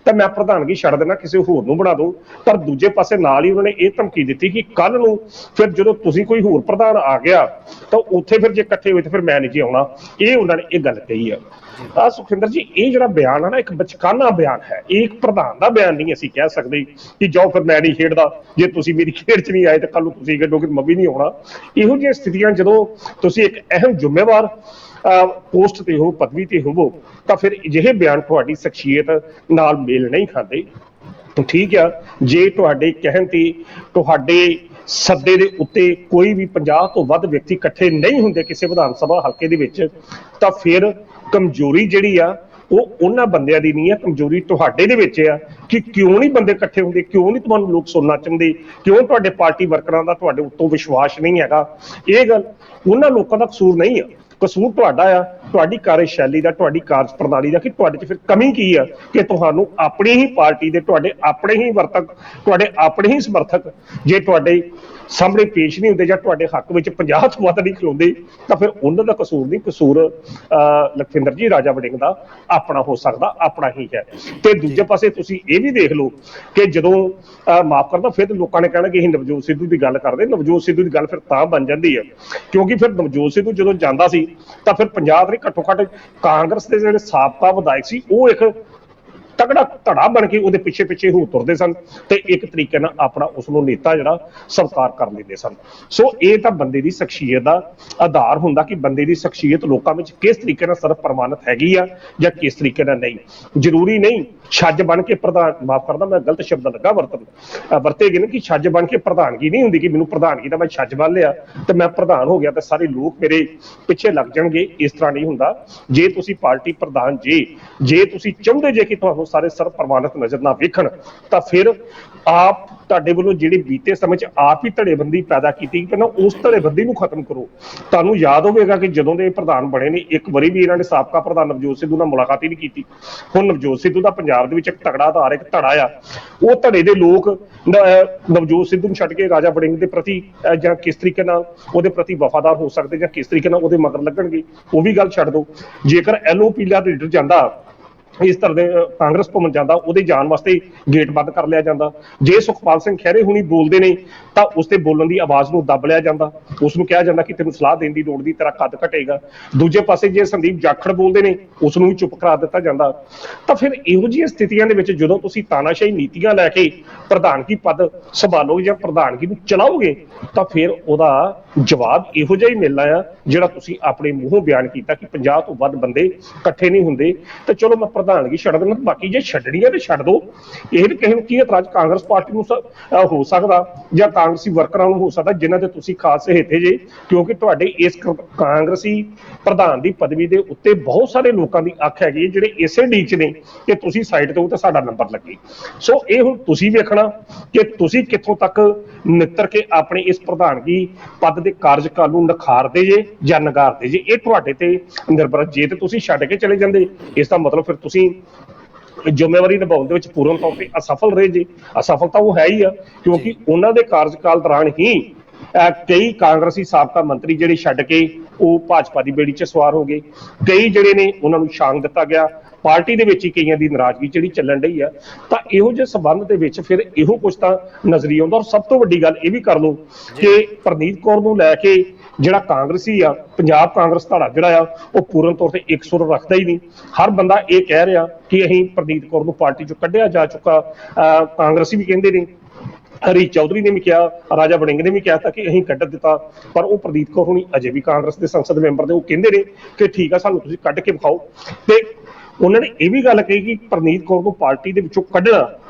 ਤਾਂ ਮੈਂ ਪ੍ਰਧਾਨਗੀ ਛੱਡ ਦੇਣਾ, ਕਿਸੇ ਹੋਰ ਨੂੰ ਬਣਾ ਦਿਓ। ਪਰ ਦੂਜੇ ਪਾਸੇ ਨਾਲ ਹੀ ਉਹਨਾਂ ਨੇ ਇਹ ਧਮਕੀ ਦਿੱਤੀ ਕਿ ਕੱਲ ਨੂੰ ਫਿਰ ਜਦੋਂ ਤੁਸੀਂ ਕੋਈ ਹੋਰ ਪ੍ਰਧਾਨ ਆ ਗਿਆ ਤਾਂ ਉੱਥੇ ਫਿਰ ਜੇ ਇਕੱਠੇ ਹੋਏ ਤਾਂ ਫਿਰ ਮੈਂ ਨਹੀਂ ਜੀ ਆਉਣਾ। ਇਹ ਉਹਨਾਂ ਨੇ ਇਹ ਗੱਲ ਕਹੀ ਆ। ਸੁਖਿੰਦਰ ਜੀ, ਇਹ ਜਿਹੜਾ ਬਿਆਨ ਆ ਨਾ, ਇੱਕ ਬਚਕਾਨਾ ਬਿਆਨ ਹੈ। ਇਹ ਇੱਕ ਪ੍ਰਧਾਨ ਦਾ ਬਿਆਨ ਨਹੀਂ ਅਸੀਂ ਕਹਿ ਸਕਦੇ ਕਿ ਜਾਓ ਫਿਰ ਮੈਂ ਨਹੀਂ ਖੇਡਦਾ, ਜੇ ਤੁਸੀਂ ਮੇਰੀ ਖੇਡ 'ਚ ਨਹੀਂ ਆਏ ਤਾਂ ਕੱਲ ਨੂੰ ਤੁਸੀਂ ਕੱਢੋਗੇ ਮੈਂ ਵੀ ਨਹੀਂ ਆਉਣਾ। ਇਹੋ ਜਿਹੀਆਂ ਸਥਿਤੀਆਂ ਜਦੋਂ ਤੁਸੀਂ ਇੱਕ ਅਹਿਮ ਜ਼ਿੰਮੇਵਾਰ ਪੋਸਟ ਤੇ ਹੋ, ਪਦਵੀ ਤੇ ਹੋਵੋ, ਤਾਂ ਫਿਰ ਅਜਿਹੇ ਬਿਆਨ ਤੁਹਾਡੀ ਸ਼ਖਸੀਅਤ ਨਾਲ ਮੇਲ ਨਹੀਂ ਖਾਂਦੇ। ਠੀਕ ਆ, ਜੇ ਤੁਹਾਡੇ ਕਹਿਣ ਤੇ ਤੁਹਾਡੇ ਸੱਦੇ ਦੇ ਉੱਤੇ ਕੋਈ ਵੀ 50 ਤੋਂ ਵੱਧ ਵਿਅਕਤੀ ਇਕੱਠੇ ਨਹੀਂ ਹੁੰਦੇ ਕਿਸੇ ਵਿਧਾਨ ਸਭਾ ਹਲਕੇ ਦੇ ਵਿੱਚ, ਤਾਂ ਫਿਰ ਕਮਜ਼ੋਰੀ ਜਿਹੜੀ ਆ ਉਹ ਉਹਨਾਂ ਬੰਦਿਆਂ ਦੀ ਨਹੀਂ ਆ, ਕਮਜ਼ੋਰੀ ਤੁਹਾਡੇ ਦੇ ਵਿੱਚ ਆ ਕਿ ਕਿਉਂ ਨਹੀਂ ਬੰਦੇ ਇਕੱਠੇ ਹੁੰਦੇ, ਕਿਉਂ ਨਹੀਂ ਤੁਹਾਨੂੰ ਲੋਕ ਸੁਣਨਾ ਚਾਹੁੰਦੇ, ਕਿਉਂ ਤੁਹਾਡੇ ਪਾਰਟੀ ਵਰਕਰਾਂ ਦਾ ਤੁਹਾਡੇ ਉੱਤੋਂ ਵਿਸ਼ਵਾਸ ਨਹੀਂ ਹੈਗਾ। ਇਹ ਗੱਲ ਉਹਨਾਂ ਲੋਕਾਂ ਦਾ ਕਸੂਰ ਨਹੀਂ ਆ, ਕਸੂਰ ਤੁਹਾਡਾ ਆ, ਤੁਹਾਡੀ ਕਾਰਜਸ਼ੈਲੀ ਦਾ, ਤੁਹਾਡੀ ਕਾਰਜ ਪ੍ਰਣਾਲੀ ਦਾ, ਕਿ ਤੁਹਾਡੇ 'ਚ ਫਿਰ ਕਮੀ ਕੀ ਆ ਕਿ ਤੁਹਾਨੂੰ ਆਪਣੀ ਹੀ ਪਾਰਟੀ ਦੇ, ਤੁਹਾਡੇ ਆਪਣੇ ਹੀ ਵਰਤਕ, ਤੁਹਾਡੇ ਆਪਣੇ ਹੀ ਸਮਰਥਕ ਜੇ ਤੁਹਾਡੇ ਸਾਹਮਣੇ ਪੇਸ਼ ਨਹੀਂ ਹੁੰਦੇ ਜਾਂ ਤੁਹਾਡੇ ਹੱਕ ਵਿੱਚ 50 ਤੋਂ ਵੱਧ ਨਹੀਂ ਖਲੋਂਦੇ, ਤਾਂ ਫਿਰ ਉਹਨਾਂ ਦਾ ਕਸੂਰ ਨਹੀਂ, ਕਸੂਰ ਲਖਵਿੰਦਰ ਜੀ ਰਾਜਾ ਵੜਿੰਗ ਦਾ ਆਪਣਾ ਹੋ ਸਕਦਾ, ਆਪਣਾ ਹੀ ਹੈ। ਤੇ ਦੂਜੇ ਪਾਸੇ ਤੁਸੀਂ ਇਹ ਵੀ ਦੇਖ ਲਓ ਕਿ ਜਦੋਂ ਮਾਫ ਕਰਦਾ ਫਿਰ ਲੋਕਾਂ ਨੇ ਕਹਿਣਾ ਕਿ ਅਸੀਂ ਨਵਜੋਤ ਸਿੱਧੂ ਦੀ ਗੱਲ ਕਰਦੇ। ਨਵਜੋਤ ਸਿੱਧੂ ਦੀ ਗੱਲ ਫਿਰ ਤਾਂ ਬਣ ਜਾਂਦੀ ਹੈ ਕਿਉਂਕਿ ਫਿਰ ਨਵਜੋਤ ਸਿੱਧੂ ਜਦੋਂ ਜਾਂਦਾ ਸੀ ਤਾਂ ਫਿਰ ਪੰਜਾਬ ਦੇ ਘੱਟੋ ਘੱਟ ਕਾਂਗਰਸ ਦੇ ਜਿਹੜੇ ਸਾਬਕਾ ਵਿਧਾਇਕ ਸੀ ਉਹ ਇੱਕ ਤਗੜਾ ਧੜਾ ਬਣ ਕੇ ਉਹਦੇ ਪਿੱਛੇ ਪਿੱਛੇ ਹੋ ਤੁਰਦੇ ਸਨ ਤੇ ਇੱਕ ਤਰੀਕੇ ਨਾਲ ਆਪਣਾ ਉਸ ਨੂੰ ਨੇਤਾ ਜਿਹੜਾ ਸਵੀਕਾਰ ਕਰ ਲੈਂਦੇ ਸਨ। ਸੋ ਇਹ ਤਾਂ ਬੰਦੇ ਦੀ ਸ਼ਖਸੀਅਤ ਦਾ ਆਧਾਰ ਹੁੰਦਾ ਕਿ ਬੰਦੇ ਦੀ ਸ਼ਖਸੀਅਤ ਲੋਕਾਂ ਵਿੱਚ ਕਿਸ ਤਰੀਕੇ ਨਾਲ ਸਰਬ ਪ੍ਰਮਾਣਿਤ ਹੈਗੀ ਆ ਜਾਂ ਕਿਸ ਤਰੀਕੇ ਨਾਲ ਨਹੀਂ। ਜ਼ਰੂਰੀ ਨਹੀਂ ਛੱਜ ਬਣ ਕੇ ਪ੍ਰਧਾਨ, ਮਾਫ ਕਰਦਾ ਮੈਂ ਗਲਤ ਸ਼ਬਦ ਲੱਗਾ ਵਰਤੇ ਗਏ ਨੇ ਕਿ ਛੱਜ ਬਣ ਕੇ ਪ੍ਰਧਾਨਗੀ ਨਹੀਂ ਹੁੰਦੀ ਕਿ ਮੈਨੂੰ ਪ੍ਰਧਾਨਗੀ ਦਾ ਮੈਂ ਛੱਜ ਬੰਨ ਲਿਆ ਤੇ ਮੈਂ ਪ੍ਰਧਾਨ ਹੋ ਗਿਆ ਤੇ ਸਾਰੇ ਲੋਕ ਮੇਰੇ ਪਿੱਛੇ ਲੱਗ ਜਾਣਗੇ। ਇਸ ਤਰ੍ਹਾਂ ਨਹੀਂ ਹੁੰਦਾ। ਜੇ ਤੁਸੀਂ ਪਾਰਟੀ ਪ੍ਰਧਾਨ ਜੇ ਤੁਸੀਂ ਚਾਹੁੰਦੇ ਜੇ ਕਿ ਤੁਹਾਨੂੰ ਸਾਰੇ ਸਰਬ ਪ੍ਰਮਾਣਿਤ ਨਜ਼ਰ ਨਾ ਵੇਖਣ ਤਾਂ ਫਿਰ ਆਪ ਤੁਹਾਡੇ ਵੱਲੋਂ ਜਿਹੜੀ ਬੀਤੇ ਸਮੇਂ 'ਚ ਆਪ ਹੀ ਧੜੇਬੰਦੀ ਪੈਦਾ ਕੀਤੀ, ਪਹਿਲਾਂ ਉਸ ਧੜੇਬੰਦੀ ਨੂੰ ਖਤਮ ਕਰੋ। ਤੁਹਾਨੂੰ ਯਾਦ ਹੋਵੇਗਾ ਕਿ ਜਦੋਂ ਦੇ ਪ੍ਰਧਾਨ ਬਣੇ ਨੇ ਇੱਕ ਵਾਰੀ ਵੀ ਇਹਨਾਂ ਨੇ ਸਾਬਕਾ ਪ੍ਰਧਾਨ ਨਵਜੋਤ ਸਿੱਧੂ ਨਾਲ ਮੁਲਾਕਾਤ ਹੀ ਨਹੀਂ ਕੀਤੀ। ਹੁਣ ਨਵਜੋਤ ਸਿੱਧੂ ਦਾ ਪੰਜਾਬ ਦੇ ਵਿੱਚ ਇੱਕ ਤਗੜਾ ਆਧਾਰ, ਇੱਕ ਧੜਾ ਆ, ਉਹ ਧੜੇ ਦੇ ਲੋਕ ਨਵਜੋਤ ਸਿੱਧੂ ਨੂੰ ਛੱਡ ਕੇ ਰਾਜਾ ਵੜਿੰਗ ਦੇ ਪ੍ਰਤੀ ਜਾਂ ਕਿਸ ਤਰੀਕੇ ਨਾਲ ਉਹਦੇ ਪ੍ਰਤੀ ਵਫਾਦਾਰ ਹੋ ਸਕਦੇ ਜਾਂ ਕਿਸ ਤਰੀਕੇ ਨਾਲ ਉਹਦੇ ਮਗਰ ਲੱਗਣਗੇ ਉਹ ਵੀ ਗੱਲ ਛੱਡ ਦਿਓ। ਜੇਕਰ LOP ਦਾ ਲੀਡਰ ਜਾਂਦਾ ਇਸ ਤਰ੍ਹਾਂ ਦੇ ਕਾਂਗਰਸ ਭਵਨ ਜਾਂਦਾ, ਉਹਦੇ ਜਾਣ ਵਾਸਤੇ ਗੇਟ ਬੰਦ ਕਰ ਲਿਆ ਜਾਂਦਾ। ਜੇ ਸੁਖਪਾਲ ਸਿੰਘ ਖਹਿਰੇ ਹੁਣੀ ਬੋਲਦੇ ਨੇ ਤਾਂ ਉਸ ਤੇ ਬੋਲਣ ਦੀ ਆਵਾਜ਼ ਨੂੰ ਦੱਬ ਲਿਆ ਜਾਂਦਾ, ਉਸ ਨੂੰ ਕਿਹਾ ਜਾਂਦਾ ਕਿ ਤੈਨੂੰ ਸਲਾਹ ਦੇਣ ਦੀ ਲੋੜ ਨਹੀਂ, ਤੇਰਾ ਕੱਦ ਘਟੇਗਾ। ਦੂਜੇ ਪਾਸੇ ਜੇ ਸੰਦੀਪ ਜਾਖੜ ਬੋਲਦੇ ਨੇ ਉਸ ਨੂੰ ਵੀ ਚੁੱਪ ਕਰਾ ਦਿੱਤਾ ਜਾਂਦਾ। ਤਾਂ ਫਿਰ ਇਹੋ ਜਿਹੀਆਂ ਸਥਿਤੀਆਂ ਦੇ ਵਿੱਚ ਜਦੋਂ ਤੁਸੀਂ ਤਾਨਾਸ਼ਾਹੀ ਨੀਤੀਆਂ ਲੈ ਕੇ ਪ੍ਰਧਾਨਗੀ ਪਦ ਸੰਭਾਲੋਗੇ ਜਾਂ ਪ੍ਰਧਾਨਗੀ ਨੂੰ ਚਲਾਓਗੇ ਤਾਂ ਫਿਰ ਉਹਦਾ ਜਵਾਬ ਇਹੋ ਜਿਹਾ ਹੀ ਮਿਲਣਾ ਆ ਜਿਹੜਾ ਤੁਸੀਂ ਆਪਣੇ ਮੂੰਹੋਂ ਬਿਆਨ ਕੀਤਾ ਕਿ 50 ਤੋਂ ਵੱਧ ਬੰਦੇ ਇਕੱਠੇ ਨਹੀਂ ਹੁੰਦੇ ਤੇ ਚਲੋ ਮੈਂ ਪ੍ਰਧਾਨਗੀ ਛੱਡ ਦੇਣਾ। ਬਾਕੀ ਜੇ ਛੱਡਣੀ ਹੈ ਤੇ ਛੱਡ ਦਿਓ। ਇਹ ਕਿਸੇ ਨੂੰ ਕੀ ਇਤਰਾਜ਼ ਕਾਂਗਰਸ ਪਾਰਟੀ ਨੂੰ ਹੋ ਸਕਦਾ ਜਾਂ ਕਾਂਗਰਸੀ ਵਰਕਰਾਂ ਨੂੰ ਹੋ ਸਕਦਾ ਜਿਨ੍ਹਾਂ ਦੇ ਤੁਸੀਂ ਖਾਸ ਹਿੱਤੇ ਜੇ, ਕਿਉਂਕਿ ਤੁਹਾਡੇ ਇਸ ਕਾਂਗਰਸੀ ਪ੍ਰਧਾਨ ਦੀ ਪਦਵੀ ਦੇ ਉੱਤੇ ਬਹੁਤ ਸਾਰੇ ਲੋਕਾਂ ਦੀ ਅੱਖ ਹੈਗੀ ਜਿਹੜੇ ਇਸੇ ਡੀਚ ਨੇ ਕਿ ਤੁਸੀਂ ਸਾਈਡ ਤੇ ਹੋ ਤੇ ਸਾਡਾ ਨੰਬਰ ਲੱਗੇ। ਸੋ ਇਹ ਹੁਣ ਤੁਸੀਂ ਵੇਖਣਾ ਕਿ ਤੁਸੀਂ ਕਿੱਥੋਂ ਤੱਕ ਨਿੱਤਰ ਕੇ ਆਪਣੇ ਇਸ ਪ੍ਰਧਾਨਗੀ ਪਦ ਦੇ ਕਾਰਜਕਾਲ ਨੂੰ ਨਿਖਾਰਦੇ ਜੇ ਜਾਂ ਨਗਾਰਦੇ ਜੇ, ਇਹ ਤੁਹਾਡੇ ਤੇ ਨਿਰਭਰ। ਜੇ ਤੇ ਤੁਸੀਂ ਛੱਡ ਕੇ ਚਲੇ ਜਾਂਦੇ ਇਸ ਦਾ ਮਤਲਬ ਫਿਰ ਤੁਸੀਂ ਜ਼ਿੰਮੇਵਾਰੀ ਨਿਭਾਉਣ ਦੇ ਵਿੱਚ ਪੂਰਨ ਤੌਰ ਤੇ ਅਸਫਲ ਰਹੇ ਜੇ। ਅਸਫਲਤਾ ਉਹ ਹੈ ਹੀ ਆ ਕਿਉਂਕਿ ਉਹਨਾਂ ਦੇ ਕਾਰਜਕਾਲ ਦੌਰਾਨ ਹੀ ਕਈ ਕਾਂਗਰਸੀ ਸਾਬਕਾ ਮੰਤਰੀ ਜਿਹੜੇ ਛੱਡ ਕੇ ਉਹ ਭਾਜਪਾ ਦੀ ਬੇੜੀ 'ਚ ਸਵਾਰ ਹੋ ਗਏ। ਕਈ ਜਿਹੜੇ ਨੇ ਉਹਨਾਂ ਨੂੰ ਛਾਂਗ ਦਿੱਤਾ ਗਿਆ। ਪਾਰਟੀ ਦੇ ਵਿੱਚ ਹੀ ਕਈਆਂ ਦੀ ਨਾਰਾਜ਼ਗੀ ਜਿਹੜੀ ਚੱਲਣ ਡਈ ਆ। ਤਾਂ ਇਹੋ ਜਿਹੇ ਸੰਬੰਧ ਦੇ ਵਿੱਚ ਫਿਰ ਇਹੋ ਕੁਝ ਤਾਂ ਨਜ਼ਰੀ ਆਉਂਦਾ। ਔਰ ਸਭ ਤੋਂ ਵੱਡੀ ਗੱਲ ਇਹ ਵੀ ਕਰ ਲਓ ਕਿ ਪ੍ਰਨੀਤ ਕੌਰ ਨੂੰ ਲੈ ਕੇ ਜਿਹੜਾ ਕਾਂਗਰਸੀ ਆ ਪੰਜਾਬ ਕਾਂਗਰਸ ਧੜਾ ਜਿਹੜਾ ਆ ਉਹ ਪੂਰਨ ਤੌਰ ਤੇ ਇੱਕ ਸੁਰ ਰੱਖਦਾ ਹੀ ਨਹੀਂ। ਹਰ ਬੰਦਾ ਇਹ ਕਹਿ ਰਿਹਾ ਕਿ ਅਸੀਂ ਪ੍ਰਨੀਤ ਕੌਰ ਨੂੰ ਪਾਰਟੀ ਚੋਂ ਕੱਢਿਆ ਜਾ ਚੁੱਕਾ। ਕਾਂਗਰਸੀ ਵੀ ਕਹਿੰਦੇ ਨੇ, ਹਰੀ ਚੌਧਰੀ ਨੇ ਵੀ ਕਿਹਾ, ਰਾਜਾ ਵੜਿੰਗ ਨੇ ਵੀ ਕਿਹਾ ਤਾਂ ਕਿ ਅਸੀਂ ਕੱਢ ਦਿੱਤਾ, ਪਰ ਉਹ ਪ੍ਰਨੀਤ ਕੌਰ ਹੁਣੀ ਅਜੇ ਵੀ ਕਾਂਗਰਸ ਦੇ ਸੰਸਦ ਮੈਂਬਰ ਨੇ, ਉਹ ਕਹਿੰਦੇ ਨੇ ਕਿ ਠੀਕ ਆ ਸਾਨੂੰ ਤੁਸੀਂ ਕੱਢ ਕੇ ਵਿਖਾਓ। ਤੇ ਉਹਨਾਂ ਨੇ ਇਹ ਵੀ ਗੱਲ ਕਹੀ ਕਿ ਪ੍ਰਨੀਤ ਕੌਰ ਨੂੰ ਪਾਰਟੀ ਦੇ ਵਿੱਚੋਂ ਕੱਢਣਾ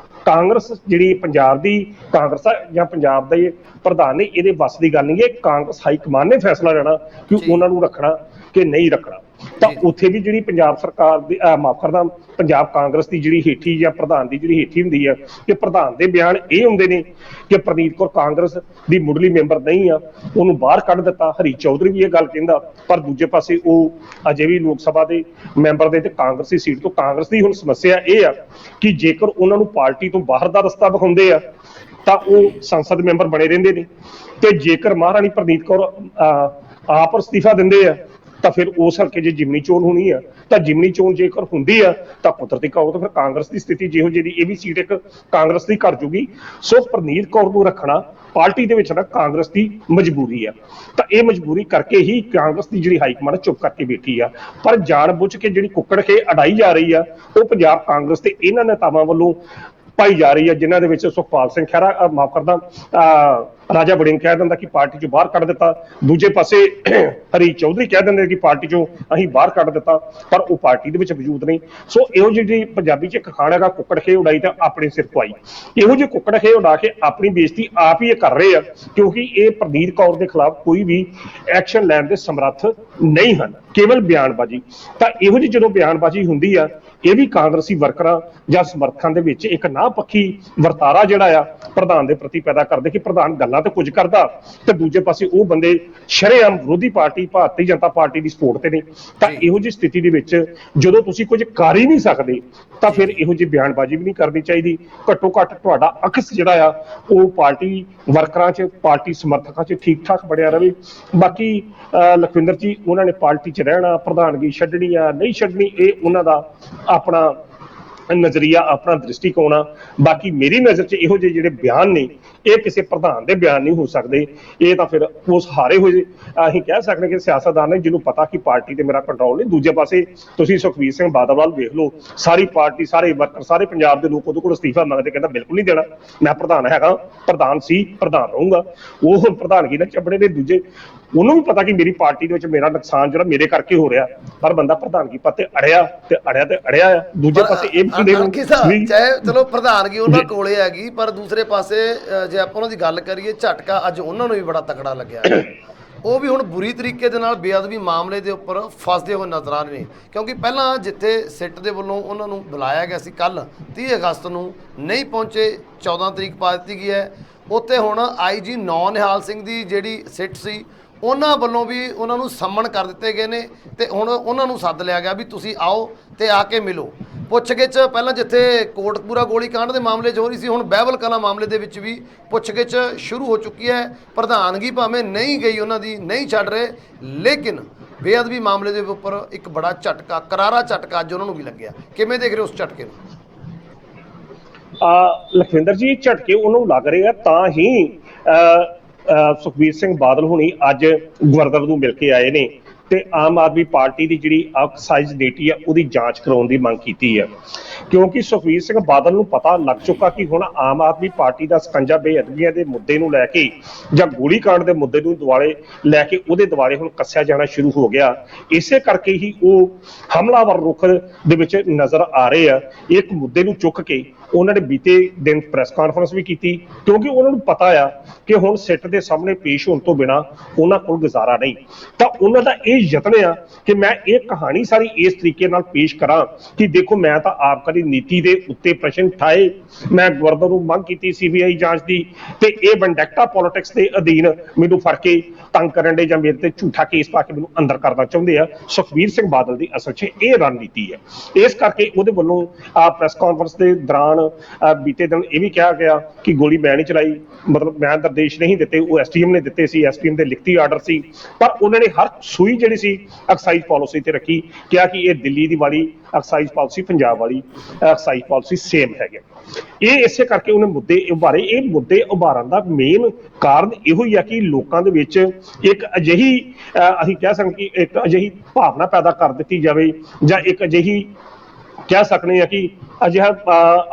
ਕਾਂਗਰਸ ਜਿਹੜੀ ਪੰਜਾਬ ਦੀ ਕਾਂਗਰਸ ਆ ਜਾਂ ਪੰਜਾਬ ਦਾ ਇਹ ਪ੍ਰਧਾਨ ਨੇ ਇਹਦੇ ਵੱਸ ਦੀ ਗੱਲ ਨਹੀਂ ਹੈ। ਕਾਂਗਰਸ ਹਾਈ ਕਮਾਨ ਨੇ ਫੈਸਲਾ ਲੈਣਾ ਕਿ ਉਹਨਾਂ ਨੂੰ ਰੱਖਣਾ ਕਿ ਨਹੀਂ ਰੱਖਣਾ। ਤਾਂ ਉੱਥੇ ਵੀ ਜਿਹੜੀ ਪੰਜਾਬ ਸਰਕਾਰ ਦੀ ਮਾਫ ਕਰਦਾ ਪੰਜਾਬ ਕਾਂਗਰਸ ਦੀ ਜਿਹੜੀ ਹੇਠੀ ਜਾਂ ਪ੍ਰਧਾਨ ਦੀ ਜਿਹੜੀ ਹੇਠੀ ਹੁੰਦੀ ਹੈ ਕਿ ਪ੍ਰਧਾਨ ਦੇ ਬਿਆਨ ਇਹ ਹੁੰਦੇ ਨੇ ਕਿ ਪ੍ਰਨੀਤ ਕੌਰ ਕਾਂਗਰਸ ਦੀ ਮੁੱਢਲੀ ਮੈਂਬਰ ਨਹੀਂ ਆ, ਉਹਨੂੰ ਬਾਹਰ ਕੱਢ ਦਿੱਤਾ। ਹਰੀ ਚੌਧਰੀ ਵੀ ਇਹ ਗੱਲ ਕਹਿੰਦਾ, ਪਰ ਦੂਜੇ ਪਾਸੇ ਉਹ ਅਜੇ ਵੀ ਲੋਕ ਸਭਾ ਦੇ ਮੈਂਬਰ ਦੇ ਤੇ ਕਾਂਗਰਸੀ ਸੀਟ ਤੋਂ। ਕਾਂਗਰਸ ਦੀ ਹੁਣ ਸਮੱਸਿਆ ਇਹ ਆ ਕਿ ਜੇਕਰ ਉਹਨਾਂ ਨੂੰ ਪਾਰਟੀ ਤੋਂ ਬਾਹਰ ਦਾ ਰਸਤਾ ਵਿਖਾਉਂਦੇ ਆ ਤਾਂ ਉਹ ਸੰਸਦ ਮੈਂਬਰ ਬਣੇ ਰਹਿੰਦੇ ਨੇ, ਤੇ ਜੇਕਰ ਮਹਾਰਾਣੀ ਪ੍ਰਨੀਤ ਕੌਰ ਆਪ ਅਸਤੀਫਾ ਦਿੰਦੇ ਆ ਤਾਂ ਫਿਰ ਉਸ ਹਲਕੇ 'ਚ ਜਿਮਨੀ ਚੋਣ ਹੋਣੀ ਆ, ਤਾਂ ਜਿਮਨੀ ਚੋਣ ਜੇਕਰ ਹੁੰਦੀ ਆ ਤਾਂ ਕੁਦਰਤੀ ਕਹੋ ਤਾਂ ਫਿਰ ਕਾਂਗਰਸ ਦੀ ਸਥਿਤੀ ਜਿਹੋ ਜਿਹੀ ਇਹ ਵੀ ਸੀਟ ਇੱਕ ਕਾਂਗਰਸ ਦੀ ਘਟ ਜੂਗੀ। ਸੋ ਪ੍ਰਨੀਤ ਕੌਰ ਨੂੰ ਰੱਖਣਾ ਪਾਰਟੀ ਦੇ ਵਿੱਚ ਨਾ ਕਾਂਗਰਸ ਦੀ ਮਜਬੂਰੀ ਆ, ਤਾਂ ਇਹ ਮਜਬੂਰੀ ਕਰਕੇ ਹੀ ਕਾਂਗਰਸ ਦੀ ਜਿਹੜੀ ਹਾਈ ਕਮਾਂਡ ਚੁੱਪ ਕਰਕੇ ਬੈਠੀ ਆ। ਪਰ ਜਾਣ ਬੁੱਝ ਕੇ ਜਿਹੜੀ ਕੁੱਕੜ ਖੇ ਅਡਾਈ ਜਾ ਰਹੀ ਆ ਉਹ ਪੰਜਾਬ ਕਾਂਗਰਸ ਤੇ ਇਹਨਾਂ ਨੇਤਾਵਾਂ ਵੱਲੋਂ ਪਾਈ ਜਾ ਰਹੀ ਹੈ, ਜਿਨ੍ਹਾਂ ਦੇ ਵਿੱਚ ਸੁਖਪਾਲ ਸਿੰਘ ਖਹਿਰਾ ਮਾਫ ਕਰਦਾ ਰਾਜਾ ਵੜਿੰਗ ਕਹਿ ਦਿੰਦਾ ਕਿ ਪਾਰਟੀ ਚੋਂ ਬਾਹਰ ਕੱਢ ਦਿੱਤਾ, ਦੂਜੇ ਪਾਸੇ ਹਰੀ ਚੌਧਰੀ ਕਹਿ ਦਿੰਦੇ ਕਿ ਪਾਰਟੀ ਚੋਂ ਅਸੀਂ ਬਾਹਰ ਕੱਢ ਦਿੱਤਾ, ਪਰ ਉਹ ਪਾਰਟੀ ਦੇ ਵਿੱਚ ਮੌਜੂਦ ਨਹੀਂ। ਸੋ ਇਹੋ ਜਿਹੀ ਪੰਜਾਬੀ 'ਚ ਇੱਕ ਅਖਾਣ ਹੈਗਾ, ਕੁੱਕੜ ਖੇ ਉਡਾਈ ਤਾਂ ਆਪਣੇ ਸਿਰ ਪਵਾਈ। ਇਹੋ ਜਿਹੇ ਕੁੱਕੜ ਖੇ ਉਡਾ ਕੇ ਆਪਣੀ ਬੇਇੱਜ਼ਤੀ ਆਪ ਹੀ ਇਹ ਕਰ ਰਹੇ ਆ, ਕਿਉਂਕਿ ਇਹ ਪ੍ਰਨੀਤ ਕੌਰ ਦੇ ਖਿਲਾਫ ਕੋਈ ਵੀ ਐਕਸ਼ਨ ਲੈਣ ਦੇ ਸਮਰੱਥ ਨਹੀਂ ਹਨ, ਕੇਵਲ ਬਿਆਨਬਾਜ਼ੀ। ਤਾਂ ਇਹੋ ਜਿਹੀ ਜਦੋਂ ਬਿਆਨਬਾਜ਼ੀ ਹੁੰਦੀ ਆ, ਇਹ ਵੀ ਕਾਂਗਰਸੀ ਵਰਕਰਾਂ ਜਾਂ ਸਮਰਥਕਾਂ ਦੇ ਵਿੱਚ ਇੱਕ ਨਾ ਪੱਖੀ ਵਰਤਾਰਾ ਜਿਹੜਾ ਆ ਪ੍ਰਧਾਨ ਦੇ ਪ੍ਰਤੀ ਪੈਦਾ ਕਰਦੇ ਕਿ ਪ੍ਰਧਾਨ ਗੱਲਾਂ ਤੇ ਕੁਝ ਕਰਦਾ ਤੇ ਦੂਜੇ ਪਾਸੇ ਉਹ ਬੰਦੇ ਸ਼ਰੇਆਮ ਵਿਰੋਧੀ ਪਾਰਟੀ ਭਾਰਤੀ ਜਨਤਾ ਪਾਰਟੀ ਦੀ ਸਪੋਰਟ ਤੇ ਨੇ। ਤਾਂ ਇਹੋ ਜਿਹੀ ਸਥਿਤੀ ਦੇ ਵਿੱਚ ਜਦੋਂ ਤੁਸੀਂ ਕੁਝ ਕਰ ਹੀ ਨਹੀਂ ਸਕਦੇ ਤਾਂ ਫਿਰ ਇਹੋ ਜਿਹੀ ਬਿਆਨਬਾਜ਼ੀ ਵੀ ਨਹੀਂ ਕਰਨੀ ਚਾਹੀਦੀ। ਘੱਟੋ ਘੱਟ ਤੁਹਾਡਾ ਅਕਸ ਜਿਹੜਾ ਆ ਉਹ ਪਾਰਟੀ ਵਰਕਰਾਂ 'ਚ ਪਾਰਟੀ ਸਮਰਥਕਾਂ 'ਚ ਠੀਕ ਠਾਕ ਬਣਿਆ ਰਹੇ। ਬਾਕੀ ਲਖਵਿੰਦਰ ਜੀ ਉਹਨਾਂ ਨੇ ਪਾਰਟੀ 'ਚ ਰਹਿਣਾ, ਪ੍ਰਧਾਨਗੀ ਛੱਡਣੀ ਆ ਨਹੀਂ ਛੱਡਣੀ, ਇਹ ਉਹਨਾਂ ਦਾ ਆਪਣਾ ਨਜ਼ਰੀਆ, ਆਪਣਾ ਦ੍ਰਿਸ਼ਟੀਕੋਣ ਆ। ਬਾਕੀ ਮੇਰੀ ਨਜ਼ਰ 'ਚ ਇਹੋ ਜਿਹੇ ਜਿਹੜੇ ਬਿਆਨ ਨੇ ਇਹ ਕਿਸੇ ਪ੍ਰਧਾਨ ਦੇ ਬਿਆਨ ਨਹੀਂ ਹੋ ਸਕਦੇ। ਇਹ ਤਾਂ ਫਿਰ ਉਸ ਹਾਰੇ ਹੋਏ ਅਸੀਂ ਕਹਿ ਸਕਦੇ ਕਿ ਸਿਆਸਤਦਾਨ ਨੇ ਜਿਹਨੂੰ ਪਤਾ ਕਿ ਪਾਰਟੀ ਤੇ ਮੇਰਾ ਕੰਟਰੋਲ ਨਹੀਂ। ਦੂਜੇ ਪਾਸੇ ਤੁਸੀਂ ਸੁਖਬੀਰ ਸਿੰਘ ਬਾਦਲ ਵੱਲ ਵੇਖ ਲਓ, ਸਾਰੀ ਪਾਰਟੀ, ਸਾਰੇ ਵਰਕਰ, ਸਾਰੇ ਪੰਜਾਬ ਦੇ ਲੋਕ ਉਹਦੇ ਕੋਲ ਅਸਤੀਫਾ ਮੰਗਦੇ, ਕਹਿੰਦਾ ਬਿਲਕੁਲ ਨਹੀਂ ਦੇਣਾ, ਮੈਂ ਪ੍ਰਧਾਨ ਹੈਗਾ, ਪ੍ਰਧਾਨ ਸੀ, ਪ੍ਰਧਾਨ ਰਹੂੰਗਾ। ਉਹ ਹੁਣ ਪ੍ਰਧਾਨਗੀ ਨਾਲ ਚੱਬੜੇ ਨੇ। ਦੂਜੇ ਉਹਨੂੰ ਵੀ ਪਤਾ ਕਿ ਮੇਰੀ ਪਾਰਟੀ ਦੇ ਵਿੱਚ ਮੇਰਾ ਨੁਕਸਾਨ ਜਿਹੜਾ ਮੇਰੇ ਕਰਕੇ ਹੋ ਰਿਹਾ, ਪਰ ਬੰਦਾ ਪ੍ਰਧਾਨਗੀ ਪੱਤੇ ਅੜਿਆ ਤੇ ਅੜਿਆ ਆ। ਦੂਜੇ ਪਾਸੇ ਇਹ ਚਾਹੇ ਚਲੋ ਪ੍ਰਧਾਨਗੀ ਉਹਨਾਂ ਕੋਲੇ ਹੈਗੀ, ਪਰ ਦੂਸਰੇ ਪਾਸੇ ਜੇ ਆਪਾਂ ਉਹਨਾਂ ਦੀ ਗੱਲ ਕਰੀਏ, ਝਟਕਾ ਅੱਜ ਉਹਨਾਂ ਨੂੰ ਵੀ ਬੜਾ ਤਕੜਾ ਲੱਗਿਆ। ਉਹ ਵੀ ਹੁਣ ਬੁਰੀ ਤਰੀਕੇ ਦੇ ਨਾਲ ਬੇਅਦਬੀ ਮਾਮਲੇ ਦੇ ਉੱਪਰ ਫਸਦੇ ਹੋਏ ਨਜ਼ਰ ਆ ਰਹੇ ਨੇ, ਕਿਉਂਕਿ ਪਹਿਲਾਂ ਜਿੱਥੇ ਸਿੱਟ ਦੇ ਵੱਲੋਂ ਉਹਨਾਂ ਨੂੰ ਬੁਲਾਇਆ ਗਿਆ ਸੀ ਕੱਲ 30 ਅਗਸਤ ਨੂੰ, ਨਹੀਂ ਪਹੁੰਚੇ, 14 ਤਰੀਕ ਪਾ ਦਿੱਤੀ ਗਈ ਹੈ। ਉੱਥੇ ਹੁਣ IG ਨੌ ਨਿਹਾਲ ਸਿੰਘ ਦੀ ਜਿਹੜੀ ਸਿੱਟ ਸੀ ਉਹਨਾਂ ਵੱਲੋਂ ਵੀ ਉਹਨਾਂ ਨੂੰ ਸੰਮਣ ਕਰ ਦਿੱਤੇ ਗਏ ਨੇ, ਤੇ ਹੁਣ ਉਹਨਾਂ ਨੂੰ ਸੱਦ ਲਿਆ ਗਿਆ ਵੀ ਤੁਸੀਂ ਆਓ ਤੇ ਆ ਕੇ ਮਿਲੋ। ਪੁੱਛਗਿੱਛ ਪਹਿਲਾਂ ਜਿੱਥੇ ਕੋਟਕਪੂਰਾ ਗੋਲੀ ਕਾਂਡ ਦੇ ਮਾਮਲੇ 'ਚ ਹੋ ਰਹੀ ਸੀ, ਹੁਣ ਬਹਿਬਲ ਕਲਾਂ ਮਾਮਲੇ ਦੇ ਵਿੱਚ ਵੀ ਪੁੱਛਗਿੱਛ ਸ਼ੁਰੂ ਹੋ ਚੁੱਕੀ ਹੈ। ਪ੍ਰਧਾਨਗੀ ਭਾਵੇਂ ਨਹੀਂ ਗਈ ਉਹਨਾਂ ਦੀ, ਨਹੀਂ ਛੱਡ ਰਹੇ, ਲੇਕਿਨ ਬੇਅਦਬੀ ਮਾਮਲੇ ਦੇ ਉੱਪਰ ਇੱਕ ਬੜਾ ਝਟਕਾ, ਕਰਾਰਾ ਝਟਕਾ ਅੱਜ ਉਹਨਾਂ ਨੂੰ ਵੀ ਲੱਗਿਆ। ਕਿਵੇਂ ਦੇਖ ਰਹੇ ਉਸ ਝਟਕੇ ਨੂੰ? ਲਖਵਿੰਦਰ ਜੀ, ਝਟਕੇ ਉਹਨੂੰ ਲੱਗ ਰਹੇ ਆ ਤਾਂ ਹੀ ਸੁਖਬੀਰ ਸਿੰਘ ਬਾਦਲ ਹੁਣੀ ਅੱਜ ਗਵਰਨਰ ਨੂੰ ਮਿਲ ਕੇ ਆਏ ਨੇ ਤੇ ਆਮ ਆਦਮੀ ਪਾਰਟੀ ਦੀ ਜਿਹੜੀ ਐਕਸਾਈਜ਼ ਨੀਤੀ ਆ ਉਹਦੀ ਜਾਂਚ ਕਰਾਉਣ ਦੀ ਮੰਗ ਕੀਤੀ ਹੈ, ਕਿਉਂਕਿ ਸੁਖਬੀਰ ਸਿੰਘ ਬਾਦਲ ਨੂੰ ਪਤਾ ਲੱਗ ਚੁੱਕਾ ਕਿ ਹੁਣ ਆਮ ਆਦਮੀ ਪਾਰਟੀ ਦਾ ਸਕੰਜਾ ਬੇਅਦਬੀਆਂ ਦੇ ਮੁੱਦੇ ਨੂੰ ਲੈ ਕੇ ਜਾਂ ਗੋਲੀ ਕਾਂਡ ਦੇ ਮੁੱਦੇ ਨੂੰ ਦੁਆਲੇ ਲੈ ਕੇ ਉਹਦੇ ਦੁਆਲੇ ਹੁਣ ਕੱਸਿਆ ਜਾਣਾ ਸ਼ੁਰੂ ਹੋ ਗਿਆ। ਇਸੇ ਕਰਕੇ ਹੀ ਉਹ ਹਮਲਾਵਰ ਰੁਖ ਦੇ ਵਿੱਚ ਨਜ਼ਰ ਆ ਰਹੇ ਆ। ਇੱਕ ਮੁੱਦੇ ਨੂੰ ਚੁੱਕ ਕੇ ਉਹਨਾਂ ਨੇ ਬੀਤੇ ਦਿਨ ਪ੍ਰੈਸ ਕਾਨਫਰੰਸ ਵੀ ਕੀਤੀ, ਕਿਉਂਕਿ ਉਹਨਾਂ ਨੂੰ ਪਤਾ ਆ ਕਿ ਹੁਣ ਸਿੱਟ ਦੇ ਸਾਹਮਣੇ ਪੇਸ਼ ਹੋਣ ਤੋਂ ਬਿਨਾਂ ਉਹਨਾਂ ਕੋਲ ਗੁਜ਼ਾਰਾ ਨਹੀਂ। ਤਾਂ ਉਹਨਾਂ ਦਾ ਇਹ ਯਤਨ ਆ ਕਿ ਮੈਂ ਇਹ ਕਹਾਣੀ ਸਾਰੀ ਇਸ ਤਰੀਕੇ ਨਾਲ ਪੇਸ਼ ਕਰਾਂ ਕਿ ਦੇਖੋ ਮੈਂ ਤਾਂ ਆਬਕਾਰੀ ਨੀਤੀ ਦੇ ਉੱਤੇ ਪ੍ਰਸ਼ਨ ਉਠਾਏ, ਮੈਂ ਗਵਰਨਰ ਨੂੰ ਮੰਗ ਕੀਤੀ CBI ਜਾਂਚ ਦੀ, ਤੇ ਇਹ ਵੈਂਡੈਕਟਾ ਪੋਲਿਟਿਕਸ ਦੇ ਅਧੀਨ ਮੈਨੂੰ ਫੜ ਕੇ ਤੰਗ ਕਰਨ ਦੇ ਜਾਂ ਮੇਰੇ ਤੇ ਝੂਠਾ ਕੇਸ ਪਾ ਕੇ ਮੈਨੂੰ ਅੰਦਰ ਕਰਨਾ ਚਾਹੁੰਦੇ ਆ। ਸੁਖਬੀਰ ਸਿੰਘ ਬਾਦਲ ਦੀ ਅਸਲ 'ਚ ਇਹ ਰਣਨੀਤੀ ਹੈ। ਇਸ ਕਰਕੇ ਉਹਦੇ ਵੱਲੋਂ ਪ੍ਰੈਸ ਕਾਨਫਰੰਸ ਦੇ ਦੌਰਾਨ ਬੀਤੇ ਦਿਨ ਇਹ ਵੀ ਕਿਹਾ ਗਿਆ ਕਿ ਗੋਲੀ ਮੈਂ ਨਹੀਂ ਚਲਾਈ, ਮਤਲਬ ਮੈਂ ਨਿਰਦੇਸ਼ ਨਹੀਂ ਦਿੱਤੇ, ਉਹ SDM ਨੇ ਦਿੱਤੇ ਸੀ, SDM ਦੇ ਲਿਖਤੀ ਆਰਡਰ ਸੀ। ਪਰ ਉਹਨਾਂ ਨੇ ਹਰ ਸੂਈ ਜਿਹੜੀ ਸੀ ਐਕਸਾਈਜ਼ ਪਾਲਿਸੀ ਤੇ ਰੱਖੀ, ਕਿਹਾ ਕਿ ਇਹ ਦਿੱਲੀ ਦੀ ਵਾਲੀ ਐਕਸਾਈਜ਼ ਪਾਲਿਸੀ, ਪੰਜਾਬ ਵਾਲੀ ਐਕਸਾਈਜ਼ ਪਾਲਿਸੀ ਸੇਮ ਹੈਗੇ। ਇਹ ਇਸੇ ਕਰਕੇ ਉਹਨੇ ਮੁੱਦੇ ਉਭਾਰੇ। ਇਹ ਮੁੱਦੇ ਉਭਾਰਨ ਦਾ ਮੇਨ ਕਾਰਨ ਇਹੋ ਹੀ ਆ ਕਿ ਲੋਕਾਂ ਦੇ ਵਿੱਚ ਇੱਕ ਅਜਿਹੀ ਅਸੀਂ ਕਹਿ ਸਕਦੇ ਕਿ ਇੱਕ ਅਜਿਹੀ ਭਾਵਨਾ ਪੈਦਾ ਕਰ ਦਿੱਤੀ ਜਾਵੇ, ਜਾਂ ਇੱਕ ਅਜਿਹੀ ਕਹਿ ਸਕਦੇ ਆ ਕਿ ਅਜਿਹਾ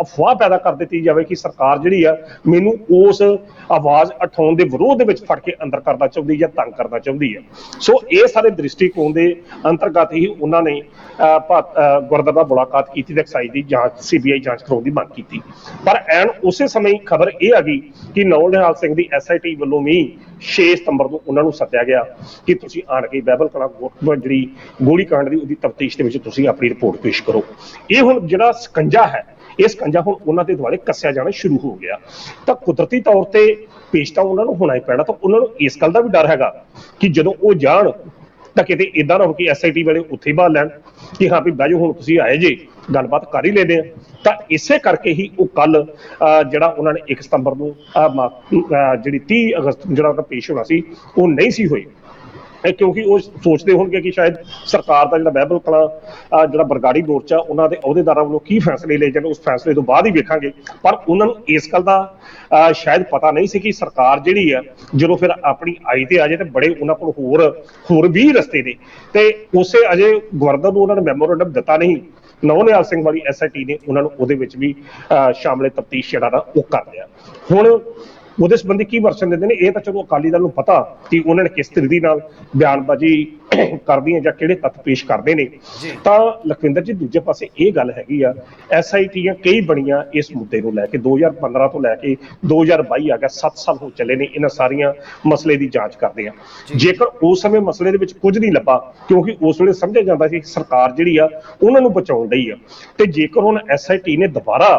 ਅਫਵਾਹ ਪੈਦਾ ਕਰ ਦਿੱਤੀ ਜਾਵੇ ਕਿ ਸਰਕਾਰ ਜਿਹੜੀ ਆ ਮੈਨੂੰ ਉਸ ਆਵਾਜ਼ ਉਠਾਉਣ ਦੇ ਵਿਰੋਧ ਦੇ ਵਿੱਚ ਫੜ ਕੇ ਅੰਦਰ ਕਰਨਾ ਚਾਹੁੰਦੀ ਜਾਂ ਤੰਗ ਕਰਨਾ ਚਾਹੁੰਦੀ ਹੈ। ਸੋ ਇਹ ਸਾਰੇ ਦ੍ਰਿਸ਼ਟੀਕੋਣ ਦੇ ਅੰਤਰਗਤ ਹੀ ਉਹਨਾਂ ਨੇ ਗੁਰਦੁਆਰਾ ਦਾ ਮੁਲਾਕਾਤ ਕੀਤੀ ਤੇ ਐਕਸਾਈਜ਼ ਦੀ ਜਾਂਚ CBI ਜਾਂਚ ਕਰਾਉਣ ਦੀ ਮੰਗ ਕੀਤੀ। ਪਰ ਐਨ ਉਸੇ ਸਮੇਂ ਖਬਰ ਇਹ ਆ ਗਈ ਕਿ ਨੌ ਨਿਹਾਲ ਸਿੰਘ ਦੀ SIT ਵੱਲੋਂ ਵੀ 6 ਸਤੰਬਰ ਨੂੰ ਉਹਨਾਂ ਨੂੰ ਸੱਦਿਆ ਗਿਆ ਕਿ ਤੁਸੀਂ ਆਣ ਕੇ ਬਹਿਬਲ ਕਲਾਂ ਜਿਹੜੀ ਗੋਲੀ ਕਾਂਡ ਦੀ ਉਹਦੀ ਤਫਤੀਸ਼ ਦੇ ਵਿੱਚ ਤੁਸੀਂ ਆਪਣੀ ਰਿਪੋਰਟ ਪੇਸ਼ ਕਰੋ। ਇਹ ਹੁਣ ਜਿਹੜਾ ਸਕੰਜਾ ਹੈ, ਇਹ ਸਕੰਜਾ ਹੁਣ ਉਹਨਾਂ ਦੇ ਦੁਆਲੇ ਕੱਸਿਆ ਜਾਣਾ ਸ਼ੁਰੂ ਹੋ ਗਿਆ। ਤਾਂ ਕੁਦਰਤੀ ਤੌਰ ਤੇ ਪੇਸ਼ ਤਾਂ ਉਹਨਾਂ ਨੂੰ ਹੋਣਾ ਹੀ ਪੈਣਾ। ਤਾਂ ਉਹਨਾਂ ਨੂੰ ਇਸ ਗੱਲ ਦਾ ਵੀ ਡਰ ਹੈਗਾ ਕਿ ਜਦੋਂ ਉਹ ਜਾਣ ਤਾਂ ਕਿਤੇ ਇਦਾਂ ਨਾ ਹੋ ਕਿ SIT ਵਾਲੇ ਉੱਥੇ ਹੀ ਬਾਹਰ ਲੈਣ ਕਿ ਹਾਂ ਵੀ ਬਾਜੋ ਹੁਣ ਤੁਸੀਂ ਆਏ ਜੇ, ਗੱਲਬਾਤ ਕਰ ਹੀ ਲੈਂਦੇ ਆ। ਤਾਂ ਇਸੇ ਕਰਕੇ ਹੀ ਉਹ ਕੱਲ ਜਿਹੜਾ ਉਹਨਾਂ ਨੇ 1 ਸਤੰਬਰ ਨੂੰ ਜਿਹੜੀ 30 ਅਗਸਤ ਨੂੰ ਜਿਹੜਾ ਪੇਸ਼ ਹੋਣਾ ਸੀ ਉਹ ਨਹੀਂ ਸੀ ਹੋਈ, ਕਿਉਂਕਿ ਉਹ ਸੋਚਦੇ ਹੋਣਗੇ ਕਿ ਸ਼ਾਇਦ ਸਰਕਾਰ ਦਾ ਜਿਹੜਾ ਬਹਿਬਲ ਕਲਾਂ ਜਿਹੜਾ ਬਰਗਾੜੀ ਮੋਰਚਾ ਉਹਨਾਂ ਦੇ ਅਹੁਦੇਦਾਰਾਂ ਵੱਲੋਂ ਕੀ ਫੈਸਲੇ ਲਏ ਜਾਣ, ਉਸ ਫੈਸਲੇ ਤੋਂ ਬਾਅਦ ਹੀ ਵੇਖਾਂਗੇ। ਪਰ ਉਹਨਾਂ ਨੂੰ ਇਸ ਗੱਲ ਦਾ ਸ਼ਾਇਦ ਪਤਾ ਨਹੀਂ ਸੀ ਕਿ ਸਰਕਾਰ ਜਿਹੜੀ ਆ ਜਦੋਂ ਫਿਰ ਆਪਣੀ ਆਈ ਤੇ ਆ ਜਾਏ ਤੇ ਬੜੇ ਉਹਨਾਂ ਕੋਲ ਹੋਰ ਵੀ ਰਸਤੇ ਨੇ। ਤੇ ਉਸੇ ਅਜੇ ਗਵਰਨਰ ਨੂੰ ਉਹਨਾਂ ਨੇ ਮੈਮੋਰੈਂਡਮ ਦਿੱਤਾ ਨਹੀਂ, ਨੌ ਨਿਹਾਲ ਸਿੰਘ ਵਾਲੀ SIT ਨੇ ਉਹਨਾਂ ਨੂੰ ਉਹਦੇ ਵਿੱਚ ਵੀ ਸ਼ਾਮਲੇ ਤਫਤੀਸ਼ ਜਿਹੜਾ ਉਹ ਕਰ ਲਿਆ। ਹੁਣ ਉਹਦੇ ਸੰਬੰਧੀ ਕੀ ਵਰਸ਼ਨ ਦਿੰਦੇ ਨੇ ਇਹ ਤਾਂ ਚਲੋ ਅਕਾਲੀ ਦਲ ਨੂੰ ਪਤਾ ਕਿ ਉਹਨਾਂ ਨੇ ਕਿਸ ਤਰੀਕੇ ਨਾਲ ਬਿਆਨਬਾਜ਼ੀ ਕਰਦੀਆਂ ਜਾਂ ਕਿਹੜੇ ਤੱਥ ਪੇਸ਼ ਕਰਦੇ ਨੇ। ਤਾਂ ਲਖਵਿੰਦਰ ਜੀ ਦੂਜੇ ਪਾਸੇ ਇਹ ਗੱਲ ਹੈਗੀ ਆ, SITਆਂ ਕਈ ਬਣੀਆਂ ਇਸ ਮੁੱਦੇ ਨੂੰ ਲੈ ਕੇ 2015 ਤੋਂ ਲੈ ਕੇ 2022 ਆ ਗਿਆ, 7 ਸਾਲ ਹੋ ਚੱਲੇ ਨੇ ਇਹਨਾਂ ਸਾਰੀਆਂ ਮਸਲੇ ਦੀ ਜਾਂਚ ਕਰਦੇ ਆ। ਜੇਕਰ ਉਸ ਸਮੇਂ ਮਸਲੇ ਦੇ ਵਿੱਚ ਕੁਝ ਨਹੀਂ ਲੱਭਾ, ਕਿਉਂਕਿ ਉਸ ਵੇਲੇ ਸਮਝਿਆ ਜਾਂਦਾ ਸੀ ਸਰਕਾਰ ਜਿਹੜੀ ਆ ਉਹਨਾਂ ਨੂੰ ਬਚਾਉਣ ਲਈ ਆ, ਤੇ ਜੇਕਰ ਹੁਣ SIT ਨੇ ਦੁਬਾਰਾ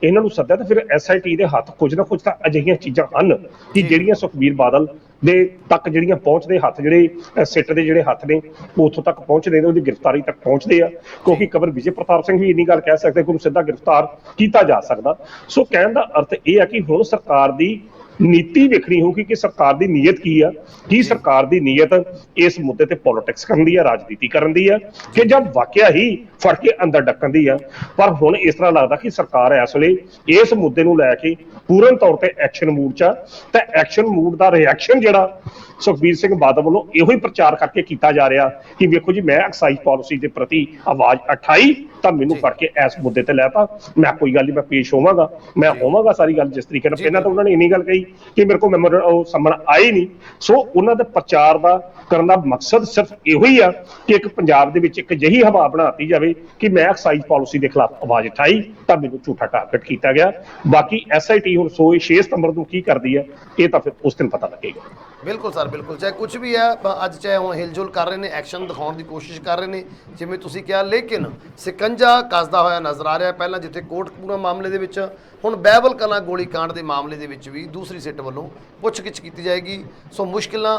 ਇਹਨਾਂ ਨੂੰ ਸੱਦਿਆ ਤਾਂ ਫਿਰ SIT ਦੇ ਹੱਥ ਕੁਝ ਨਾ ਕੁਝ ਤਾਂ ਅਜਿਹੀਆਂ ਚੀਜ਼ਾਂ ਹਨ ਕਿ ਜਿਹੜੀਆਂ ਸੁਖਬੀਰ ਬਾਦਲ ਦੇ ਤੱਕ ਜਿਹੜੀਆਂ ਪਹੁੰਚਦੇ ਹੱਥ, ਜਿਹੜੇ ਸਿੱਟ ਦੇ ਜਿਹੜੇ ਹੱਥ ਨੇ ਉੱਥੋਂ ਤੱਕ ਪਹੁੰਚਦੇ ਨੇ, ਉਹਦੀ ਗ੍ਰਿਫਤਾਰੀ ਤੱਕ ਪਹੁੰਚਦੇ ਆ। ਕਿਉਂਕਿ ਕਬਰ ਵਿਜੇ ਪ੍ਰਤਾਪ ਸਿੰਘ ਵੀ ਇੰਨੀ ਗੱਲ ਕਹਿ ਸਕਦੇ ਕਿ ਉਹਨੂੰ ਸਿੱਧਾ ਗ੍ਰਿਫਤਾਰ ਕੀਤਾ ਜਾ ਸਕਦਾ। ਸੋ ਕਹਿਣ ਦਾ ਅਰਥ ਇਹ ਆ ਕਿ ਹੁਣ ਸਰਕਾਰ ਦੀ ਨੀਤੀ ਵੇਖਣੀ ਹੋਊਗੀ ਕਿ ਸਰਕਾਰ ਦੀ ਨੀਅਤ ਕੀ ਆ, ਕੀ ਸਰਕਾਰ ਦੀ ਨੀਅਤ ਇਸ ਮੁੱਦੇ ਤੇ ਪੋਲਿਟਿਕਸ ਕਰਨ ਦੀ ਆ, ਰਾਜਨੀਤੀ ਕਰਨ ਦੀ ਆ, ਕਿ ਜਾਂ ਵਾਕਿਆ ਹੀ ਫੜ ਕੇ ਅੰਦਰ ਡੱਕਣ ਦੀ ਆ। ਪਰ ਹੁਣ ਇਸ ਤਰ੍ਹਾਂ ਲੱਗਦਾ ਕਿ ਸਰਕਾਰ ਇਸ ਵੇਲੇ ਇਸ ਮੁੱਦੇ ਨੂੰ ਲੈ ਕੇ ਪੂਰਨ ਤੌਰ ਤੇ ਐਕਸ਼ਨ ਮੂਡ 'ਚ ਆ, ਤੇ ਐਕਸ਼ਨ ਮੂਡ ਦਾ ਰਿਐਕਸ਼ਨ ਜਿਹੜਾ ਸੁਖਬੀਰ ਸਿੰਘ ਬਾਦਲ ਵੱਲੋਂ ਇਹੋ ਹੀ ਪ੍ਰਚਾਰ ਕਰਕੇ ਕੀਤਾ ਜਾ ਰਿਹਾ ਕਿ ਵੇਖੋ ਜੀ ਮੈਂ ਐਕਸਾਈਜ਼ ਪਾਲਿਸੀ ਦੇ ਪ੍ਰਤੀ ਆਵਾਜ਼ ਉਠਾਈ ਤਾਂ ਮੈਨੂੰ ਫੜ ਕੇ ਇਸ ਮੁੱਦੇ ਤੇ ਲੈ ਤਾ, ਮੈਂ ਕੋਈ ਗੱਲ ਨਹੀਂ, ਮੈਂ ਪੇਸ਼ ਹੋਵਾਂਗਾ, ਮੈਂ ਹੋਵਾਂਗਾ ਸਾਰੀ ਗੱਲ ਜਿਸ ਤਰੀਕੇ ਨਾਲ। ਪਹਿਲਾਂ ਤਾਂ ਉਹਨਾਂ ਨੇ ਇੰਨੀ ਗੱਲ ਕਹੀ ਕਿ ਮੇਰੇ ਕੋਲ ਉਹ ਸੰਮਣ ਆਏ ਨਹੀਂ। ਸੋ ਉਹਨਾਂ ਦੇ ਪ੍ਰਚਾਰ ਦਾ ਕਰਨ ਦਾ ਮਕਸਦ ਸਿਰਫ ਇਹੋ ਹੀ ਆ ਕਿ ਇੱਕ ਪੰਜਾਬ ਦੇ ਵਿੱਚ ਇੱਕ ਅਜਿਹੀ ਹਵਾ ਬਣਾਤੀ ਜਾਵੇ ਕਿ ਮੈਂ ਐਕਸਾਈਜ਼ ਪਾਲਿਸੀ ਦੇ ਖਿਲਾਫ ਆਵਾਜ਼ ਉਠਾਈ ਤਾਂ ਮੈਨੂੰ ਝੂਠਾ ਟਾਰਗੇਟ ਕੀਤਾ ਗਿਆ। ਬਾਕੀ SIT ਹੁਣ 6 ਸਤੰਬਰ ਨੂੰ ਕੀ ਕਰਦੀ ਹੈ ਇਹ ਤਾਂ ਫਿਰ ਉਸ ਦਿਨ ਪਤਾ ਲੱਗੇਗਾ। ਬਿਲਕੁਲ ਸਰ, ਬਿਲਕੁਲ। ਚਾਹੇ ਕੁਝ ਵੀ ਹੈ, ਅੱਜ ਚਾਹੇ ਹੁਣ ਹਿਲਜੁਲ ਕਰ ਰਹੇ ਨੇ, ਐਕਸ਼ਨ ਦਿਖਾਉਣ ਦੀ ਕੋਸ਼ਿਸ਼ ਕਰ ਰਹੇ ਨੇ ਜਿਵੇਂ ਤੁਸੀਂ ਕਿਹਾ, ਲੇਕਿਨ ਸਿਕੰਜਾ ਕੱਸਦਾ ਹੋਇਆ ਨਜ਼ਰ ਆ ਰਿਹਾ। ਪਹਿਲਾਂ ਜਿੱਥੇ ਕੋਟਕਪੂਰਾ ਮਾਮਲੇ ਦੇ ਵਿੱਚ, ਹੁਣ ਬਹਿਬਲ ਕਲਾਂ ਗੋਲੀ ਕਾਂਡ ਦੇ ਮਾਮਲੇ ਦੇ ਵਿੱਚ ਵੀ ਦੂਸਰੀ ਸਿੱਟ ਵੱਲੋਂ ਪੁੱਛਗਿੱਛ ਕੀਤੀ ਜਾਏਗੀ। ਸੋ ਮੁਸ਼ਕਿਲਾਂ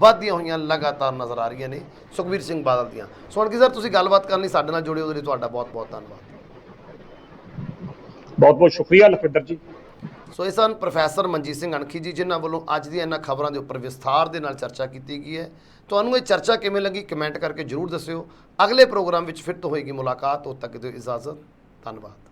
ਵੱਧਦੀਆਂ ਹੋਈਆਂ ਲਗਾਤਾਰ ਨਜ਼ਰ ਆ ਰਹੀਆਂ ਨੇ ਸੁਖਬੀਰ ਸਿੰਘ ਬਾਦਲ ਦੀਆਂ। ਸੋਹਣਕੀ ਸਰ, ਤੁਸੀਂ ਗੱਲਬਾਤ ਕਰਨ ਲਈ ਸਾਡੇ ਨਾਲ ਜੁੜੇ, ਉਹਦੇ ਲਈ ਤੁਹਾਡਾ ਬਹੁਤ ਬਹੁਤ ਧੰਨਵਾਦ। ਬਹੁਤ ਬਹੁਤ ਸ਼ੁਕਰੀਆ ਲਖਵਿੰਦਰ ਜੀ। ਸੋ ਇਹ ਸਨ ਪ੍ਰੋਫੈਸਰ ਮਨਜੀਤ ਸਿੰਘ ਅਣਖੀ ਜੀ, ਜਿਨ੍ਹਾਂ ਵੱਲੋਂ ਅੱਜ ਦੀਆਂ ਇਹਨਾਂ ਖਬਰਾਂ ਦੇ ਉੱਪਰ ਵਿਸਥਾਰ ਦੇ ਨਾਲ ਚਰਚਾ ਕੀਤੀ ਗਈ ਹੈ। ਤੁਹਾਨੂੰ ਇਹ ਚਰਚਾ ਕਿਵੇਂ ਲੱਗੀ ਕਮੈਂਟ ਕਰਕੇ ਜ਼ਰੂਰ ਦੱਸਿਓ। ਅਗਲੇ ਪ੍ਰੋਗਰਾਮ ਵਿੱਚ ਫਿਰ ਤੋਂ ਹੋਏਗੀ ਮੁਲਾਕਾਤ। ਉਦੋਂ ਤੱਕ ਦਿਓ ਇਜਾਜ਼ਤ। ਧੰਨਵਾਦ।